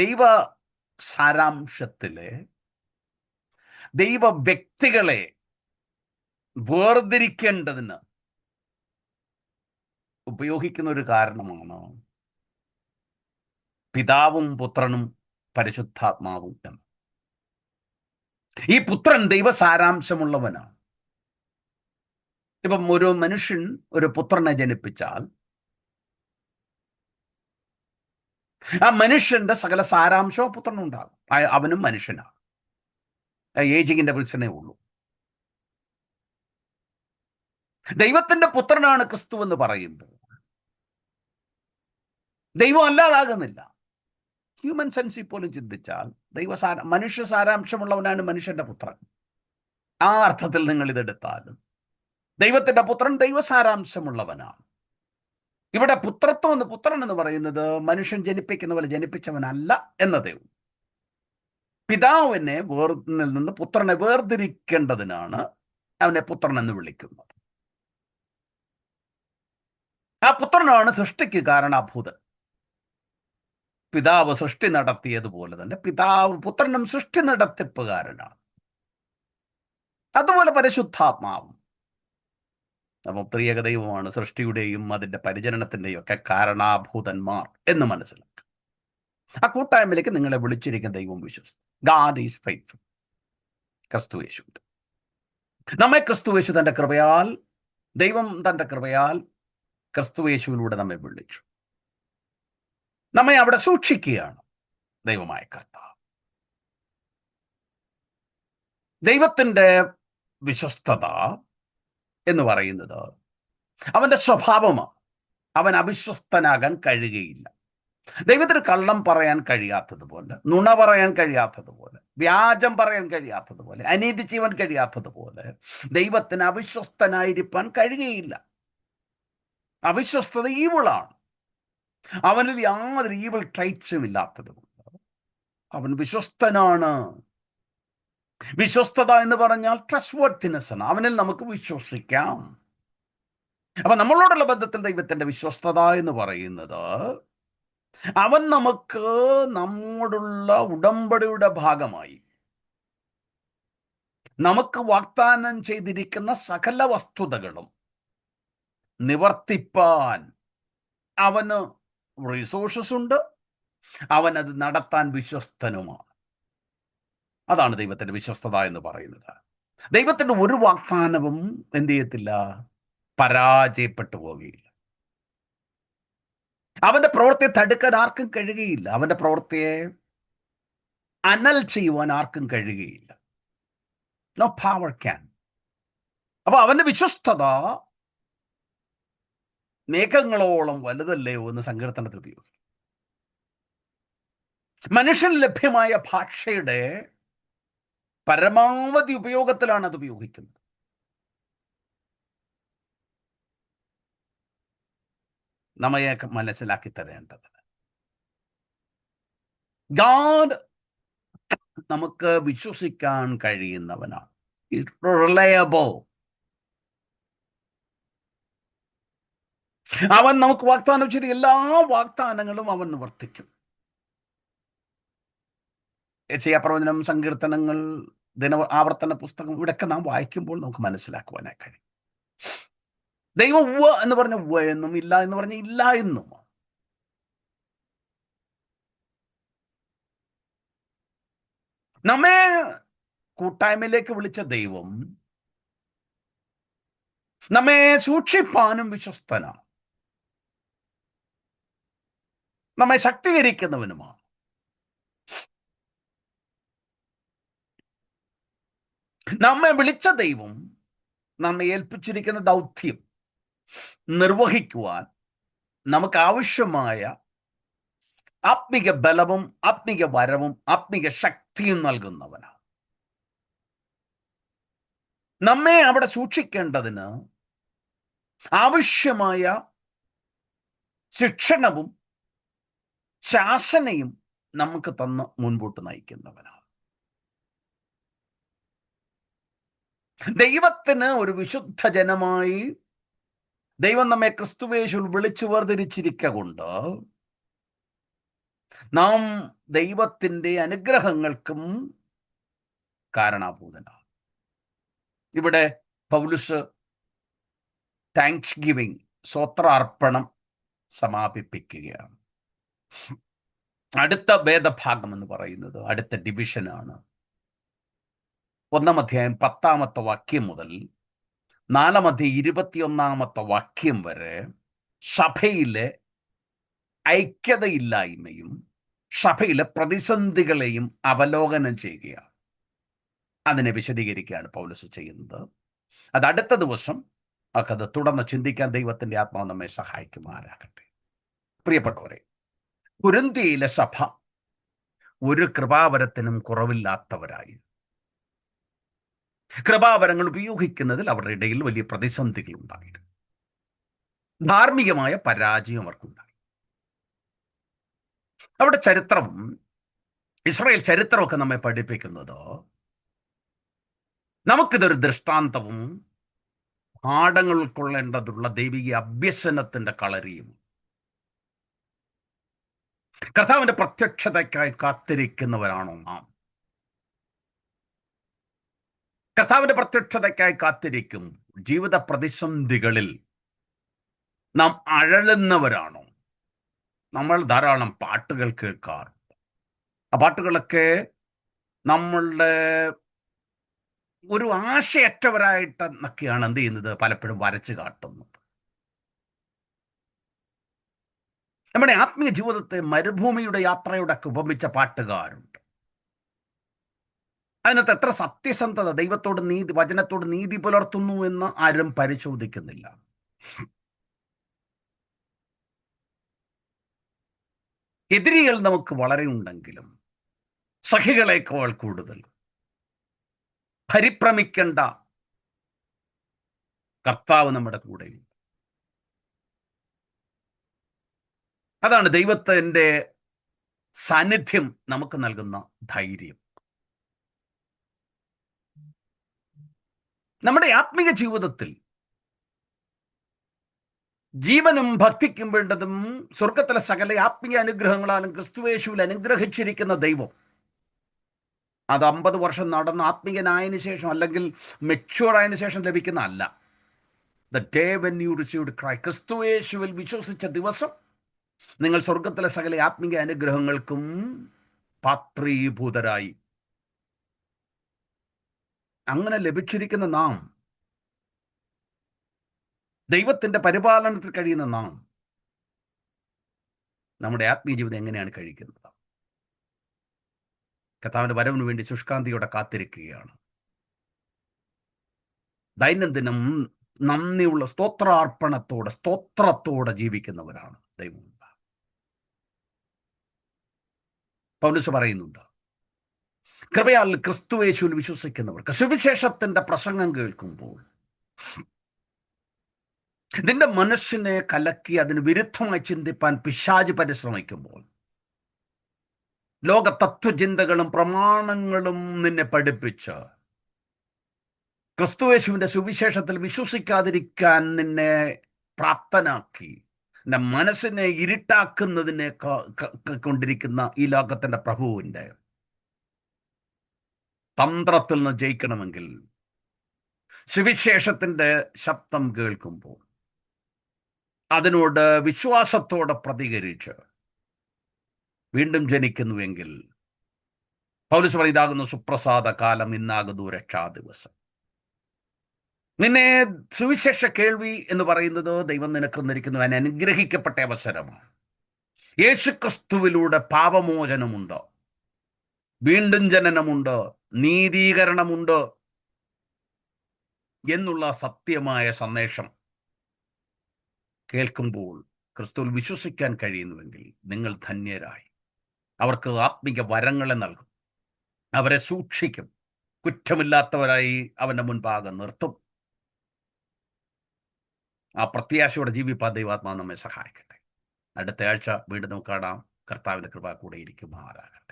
ദൈവ സാരാംശത്തിലെ ദൈവ വ്യക്തികളെ വേർതിരിക്കേണ്ടതിന് ഉപയോഗിക്കുന്ന ഒരു കാരണമാണ് പിതാവും പുത്രനും പരിശുദ്ധാത്മാവും എന്ന്. ഈ പുത്രൻ ദൈവ സാരാംശമുള്ളവനാണ്. ഇപ്പം ഒരു മനുഷ്യൻ ഒരു പുത്രനെ ജനിപ്പിച്ചാൽ ആ മനുഷ്യന്റെ സകല സാരാംശവും പുത്രനുണ്ടാകും. അവനും മനുഷ്യനാണ്. ഏജിങ്ങിന്റെ പ്രശ്നമേ ഉള്ളൂ. ദൈവത്തിന്റെ പുത്രനാണ് ക്രിസ്തു എന്ന് പറയുന്നത് ദൈവം അല്ലാതാകുന്നില്ല. ഹ്യൂമൻ സെൻസിൽ പോലും ചിന്തിച്ചാൽ മനുഷ്യ സാരാംശമുള്ളവനാണ് മനുഷ്യന്റെ പുത്രൻ. ആ അർത്ഥത്തിൽ നിങ്ങൾ ഇതെടുത്താലും ദൈവത്തിന്റെ പുത്രൻ ദൈവസാരാംശമുള്ളവനാണ്. ഇവിടെ പുത്രൻ എന്ന് പറയുന്നത് മനുഷ്യൻ ജനിപ്പിക്കുന്ന പോലെ ജനിപ്പിച്ചവനല്ല എന്നതേ ഉള്ളൂ. പിതാവിനെ നിന്ന് പുത്രനെ വേർതിരിക്കേണ്ടതിനാണ് അവനെ പുത്രൻ എന്ന് വിളിക്കുന്നത്. ആ പുത്രനാണ് സൃഷ്ടിക്ക് കാരണഭൂതൻ. പിതാവ് സൃഷ്ടി നടത്തിയതുപോലെ തന്നെ പുത്രനും സൃഷ്ടി നടത്തിപ്പുകാരനാണ്. അതുപോലെ പരിശുദ്ധാത്മാവും. അപ്പം ത്രിയേക ദൈവമാണ് സൃഷ്ടിയുടെയും അതിൻ്റെ പരിചരണത്തിൻ്റെയും ഒക്കെ കാരണാഭൂതന്മാർ എന്ന് മനസ്സിലാക്കുക. ആ കൂട്ടായ്മയിലേക്ക് നിങ്ങളെ വിളിച്ചിരിക്കുന്ന ദൈവം വിശ്വസ്തൻ. God is faithful. ക്രിസ്തു യേശു, നമ്മെ ക്രിസ്തു യേശു തൻ്റെ കൃപയാൽ, ദൈവം തൻ്റെ കൃപയാൽ ക്രിസ്തു യേശുവിലൂടെ നമ്മെ വിളിച്ചു. നമ്മെ അവിടെ സൂക്ഷിക്കുകയാണ് ദൈവമായ കർത്താവ്. ദൈവത്തിൻ്റെ വിശ്വസ്തത എന്ന് പറയുന്നത് അവൻ്റെ സ്വഭാവമാണ്. അവൻ അവിശ്വസ്തനാകാൻ കഴിയുകയില്ല. ദൈവത്തിന് കള്ളം പറയാൻ കഴിയാത്തതുപോലെ, നുണ പറയാൻ കഴിയാത്തതുപോലെ, വ്യാജം പറയാൻ കഴിയാത്തതുപോലെ, അനീതി ചെയ്യാൻ കഴിയാത്തതുപോലെ ദൈവത്തിന് അവിശ്വസ്തനായിരിക്കാൻ കഴിയുകയില്ല. അവിശ്വസ്തത ഈവിളാണ്. അവനിൽ യാതൊരു ഈവിൾ ട്രൈറ്റ്സും ഇല്ലാത്തതുകൊണ്ട് അവൻ വിശ്വസ്തനാണ്. വിശ്വസ്തത എന്ന് പറഞ്ഞാൽ ട്രസ്റ്റ്വർത്തിനെസ് ആണ്. അവനിൽ നമുക്ക് വിശ്വസിക്കാം. അപ്പൊ നമ്മളോടുള്ള ബന്ധത്തിൽ ദൈവത്തിന്റെ വിശ്വസ്തത എന്ന് പറയുന്നത് അവൻ നമുക്ക് നമ്മോടുള്ള ഉടമ്പടിയുടെ ഭാഗമായി നമുക്ക് വാഗ്ദാനം ചെയ്തിരിക്കുന്ന സകല വസ്തുതകളും നിവർത്തിപ്പാൻ അവന് റിസോഴ്സസ് ഉണ്ട്. അവനത് നടത്താൻ വിശ്വസ്തനുമാണ്. അതാണ് ദൈവത്തിന്റെ വിശ്വസ്തത എന്ന് പറയുന്നത്. ദൈവത്തിന്റെ ഒരു വാഗ്ദാനവും എന്ത് ചെയ്യത്തില്ല, പരാജയപ്പെട്ടു പോകുകയില്ല. അവന്റെ പ്രവൃത്തിയെ തടുക്കാൻ ആർക്കും കഴിയുകയില്ല. അവന്റെ പ്രവൃത്തിയെ അനൽ ചെയ്യുവാൻ ആർക്കും കഴിയുകയില്ല. No power can. അപ്പൊ അവന്റെ വിശ്വസ്തത മേഘങ്ങളോളം വലുതല്ലയോ എന്ന് സങ്കീർത്തനത്തിൽ ഉപയോഗിക്കും. മനുഷ്യന് ലഭ്യമായ ഭാഷയുടെ പരമാവധി ഉപയോഗത്തിലാണ് അത് ഉപയോഗിക്കുന്നത്. നമ്മയെ മനസ്സിലാക്കി തരേണ്ടത് ഗാഡ് നമുക്ക് വിശ്വസിക്കാൻ കഴിയുന്നവനാണ്. റിലയബിൾ. അവൻ നമുക്ക് വാഗ്ദാനം ചെയ്ത എല്ലാ വാഗ്ദാനങ്ങളും അവൻ നിവർത്തിക്കും. യെശയ്യാപ്രവചനം, സങ്കീർത്തനങ്ങൾ, ആവർത്തന പുസ്തകം, ഇവിടെയൊക്കെ നാം വായിക്കുമ്പോൾ നമുക്ക് മനസ്സിലാക്കുവാനായി കഴിയും. ദൈവം ഉവ്വ് എന്ന് പറഞ്ഞ ഉവ്വ് എന്നും, ഇല്ല എന്ന് പറഞ്ഞ ഇല്ല എന്നും. നമ്മെ കൂട്ടായ്മയിലേക്ക് വിളിച്ച ദൈവം നമ്മെ സൂക്ഷിപ്പാനും വിശ്വസ്തനാണ്, നമ്മെ ശക്തീകരിക്കുന്നവനുമാണ്. നമ്മെ വിളിച്ച ദൈവം നമ്മെ ഏൽപ്പിച്ചിരിക്കുന്ന ദൗത്യം നിർവഹിക്കുവാൻ നമുക്ക് ആവശ്യമായ ആത്മിക ബലവും ആത്മിക വരവും ആത്മിക ശക്തിയും നൽകുന്നവനാണ്. നമ്മെ അവിടെ സൂക്ഷിക്കേണ്ടതിന് ആവശ്യമായ ശിക്ഷണവും ശാസനയും നമുക്ക് തന്ന് മുൻപോട്ട് നയിക്കുന്നവനാണ്. ദൈവത്തിന് ഒരു വിശുദ്ധ ജനമായി ദൈവം നമ്മെ ക്രിസ്തുവേശുവിൽ വിളിച്ചു വേർതിരിച്ചിരിക്കൊണ്ട് നാം ദൈവത്തിൻ്റെ അനുഗ്രഹങ്ങൾക്കും കാരണഭൂതനാണ്. ഇവിടെ പൗലുസ് താങ്ക്സ് ഗിവിംഗ്, സ്വത്രാർപ്പണം സമാപിപ്പിക്കുകയാണ്. അടുത്ത വേദഭാഗം എന്ന് പറയുന്നത് അടുത്ത ഡിവിഷനാണ്. 1-ാം അധ്യായം 10-ാമത്തെ വാക്യം മുതൽ 4-ാം അധ്യായം 21-ാമത്തെ വാക്യം വരെ സഭയിലെ ഐക്യതയില്ലായ്മയും സഭയിലെ പ്രതിസന്ധികളെയും അവലോകനം ചെയ്യുകയാണ്. അതിനെ വിശദീകരിക്കുകയാണ് പൗലോസ് ചെയ്യുന്നത്. അത് അടുത്ത ദിവസം അത് തുടർന്ന് ചിന്തിക്കാൻ ദൈവത്തിൻ്റെ ആത്മാവ് നമ്മെ സഹായിക്കുമാറാകട്ടെ. പ്രിയപ്പെട്ടവരെ, കൊരിന്ത്യയിലെ സഭ ഒരു കൃപാവരത്തിനും കുറവില്ലാത്തവരായി. കൃപാവരങ്ങൾ ഉപയോഗിക്കുന്നതിൽ അവരുടെ ഇടയിൽ വലിയ പ്രതിസന്ധികൾ ഉണ്ടായിരുന്നു. ധാർമ്മികമായ പരാജയം അവർക്കുണ്ടായി. അവിടെ ചരിത്രവും ഇസ്രായേൽ ചരിത്രമൊക്കെ നമ്മെ പഠിപ്പിക്കുന്നത് നമുക്കിതൊരു ദൃഷ്ടാന്തവും പാഠങ്ങൾ ഉൾക്കൊള്ളേണ്ടതുള്ള ദൈവിക അഭ്യസനത്തിന്റെ കളരിയും. കർത്താവിന്റെ പ്രത്യക്ഷതയ്ക്കായി കാത്തിരിക്കുന്നവരാണോ നാം? കർത്താവിന്റെ പ്രത്യക്ഷതയ്ക്കായി കാത്തിരിക്കും ജീവിത പ്രതിസന്ധികളിൽ നാം അഴലുന്നവരാണോ? നമ്മൾ ധാരാളം പാട്ടുകൾ കേൾക്കാറുണ്ട്. ആ പാട്ടുകളൊക്കെ നമ്മളുടെ ഒരു ആശയറ്റവരായിട്ടൊക്കെയാണ് എന്ത് ചെയ്യുന്നത്, പലപ്പോഴും വരച്ചു കാട്ടുന്നത്. നമ്മുടെ ആത്മീയ ജീവിതത്തെ മരുഭൂമിയുടെ യാത്രയുടെ ഒക്കെ ഉപമിച്ച പാട്ടുകാരുണ്ട്. അതിനകത്ത് എത്ര സത്യസന്ധത, ദൈവത്തോട് നീതി, വചനത്തോട് നീതി പുലർത്തുന്നു എന്ന് ആരും പരിശോധിക്കുന്നില്ല. എതിരികൾ നമുക്ക് വളരെ ഉണ്ടെങ്കിലും സഖികളേക്കാൾ കൂടുതൽ പരിഭ്രമിക്കേണ്ട കർത്താവ് നമ്മുടെ കൂടെയുണ്ട്. അതാണ് ദൈവത്തിൻ്റെ സാന്നിധ്യം നമുക്ക് നൽകുന്ന ധൈര്യം. നമ്മുടെ ആത്മീയ ജീവിതത്തിൽ ജീവനും ഭക്തിക്കും വേണ്ടതും സ്വർഗത്തിലെ സകല ആത്മീയ അനുഗ്രഹങ്ങളാലും ക്രിസ്തുവേശുവിൽ അനുഗ്രഹിച്ചിരിക്കുന്ന ദൈവം അത് 50 വർഷം നടന്ന് ആത്മീയനായതിനു ശേഷം അല്ലെങ്കിൽ മെച്യൂർ ആയതിനു ശേഷം ലഭിക്കുന്ന അല്ല. The day when you received Christ, ക്രിസ്തുയേശുവിൽ വിശ്വസിച്ച ദിവസം നിങ്ങൾ സ്വർഗത്തിലെ സകല ആത്മീയ അനുഗ്രഹങ്ങൾക്കും പാത്രീഭൂതരായി. അങ്ങനെ ലഭിച്ചിരിക്കുന്ന നാം, ദൈവത്തിൻ്റെ പരിപാലനത്തിൽ കഴിയുന്ന നാം, നമ്മുടെ ആത്മീയ ജീവിതം എങ്ങനെയാണ് കഴിക്കുന്നത്? കർത്താവിൻ്റെ വരവിന് വേണ്ടി ശുഷ്കാന്തിയോടെ കാത്തിരിക്കുകയാണ്. ദൈനംദിനം നന്ദിയുള്ള സ്തോത്രത്തോടെ ജീവിക്കുന്നവരാണ് ദൈവം. പൗലോസ് പറയുന്നുണ്ട്, കൃപയാൽ ക്രിസ്തുയേശുവിൽ വിശ്വസിക്കുന്നവർക്ക് സുവിശേഷത്തിന്റെ പ്രസംഗം കേൾക്കുമ്പോൾ നിന്റെ മനസ്സിനെ കലക്കി അതിന് വിരുദ്ധമായി ചിന്തിപ്പാൻ പിശാച് പരിശ്രമിക്കുമ്പോൾ, ലോക തത്വചിന്തകളും പ്രമാണങ്ങളും നിന്നെ പഠിപ്പിച്ച് ക്രിസ്തുയേശുവിന്റെ സുവിശേഷത്തിൽ വിശ്വസിക്കാതിരിക്കാൻ നിന്നെ പ്രാപ്തനാക്കി നിന്റെ മനസ്സിനെ ഇരുട്ടാക്കുന്നതിനെ കൊണ്ടിരിക്കുന്ന ഈ ലോകത്തിന്റെ പ്രഭുവിൻ്റെ തന്ത്രത്തിൽ നിന്ന് ജയിക്കണമെങ്കിൽ സുവിശേഷത്തിന്റെ ശബ്ദം കേൾക്കുമ്പോൾ അതിനോട് വിശ്വാസത്തോടെ പ്രതികരിച്ച് വീണ്ടും ജനിക്കുന്നുവെങ്കിൽ പൗലോസ് പറയും, ഇതാകുന്നു സുപ്രസാദ കാലം, ഇന്നാകുന്നു രക്ഷാ ദിവസം. നിന്നെ സുവിശേഷ കേൾവി എന്ന് പറയുന്നത് ദൈവം നിനക്ക് തന്നിരിക്കുന്നു അനുഗ്രഹിക്കപ്പെട്ട അവസരമാണ്. യേശുക്രിസ്തുവിലൂടെ പാപമോചനമുണ്ട്, വീണ്ടും ജനനമുണ്ട്, നീതീകരണമുണ്ട് എന്നുള്ള സത്യമായ സന്ദേശം കേൾക്കുമ്പോൾ ക്രിസ്തുവിൽ വിശ്വസിക്കാൻ കഴിയുന്നുവെങ്കിൽ നിങ്ങൾ ധന്യരായി. അവർക്ക് ആത്മിക വരങ്ങളെ നൽകും, അവരെ സൂക്ഷിക്കും, കുറ്റമില്ലാത്തവരായി അവൻ്റെ മുൻപാകെ നിർത്തും. ആ പ്രത്യാശയോടെ ജീവിപ്പാൻ ദൈവാത്മാവ് നമ്മെ സഹായിക്കട്ടെ. അടുത്ത ആഴ്ച വീണ്ടും നമുക്ക് കാണാം. കർത്താവിൻ്റെ കൃപ കൂടെ ഇരിക്കുമാറാകട്ടെ.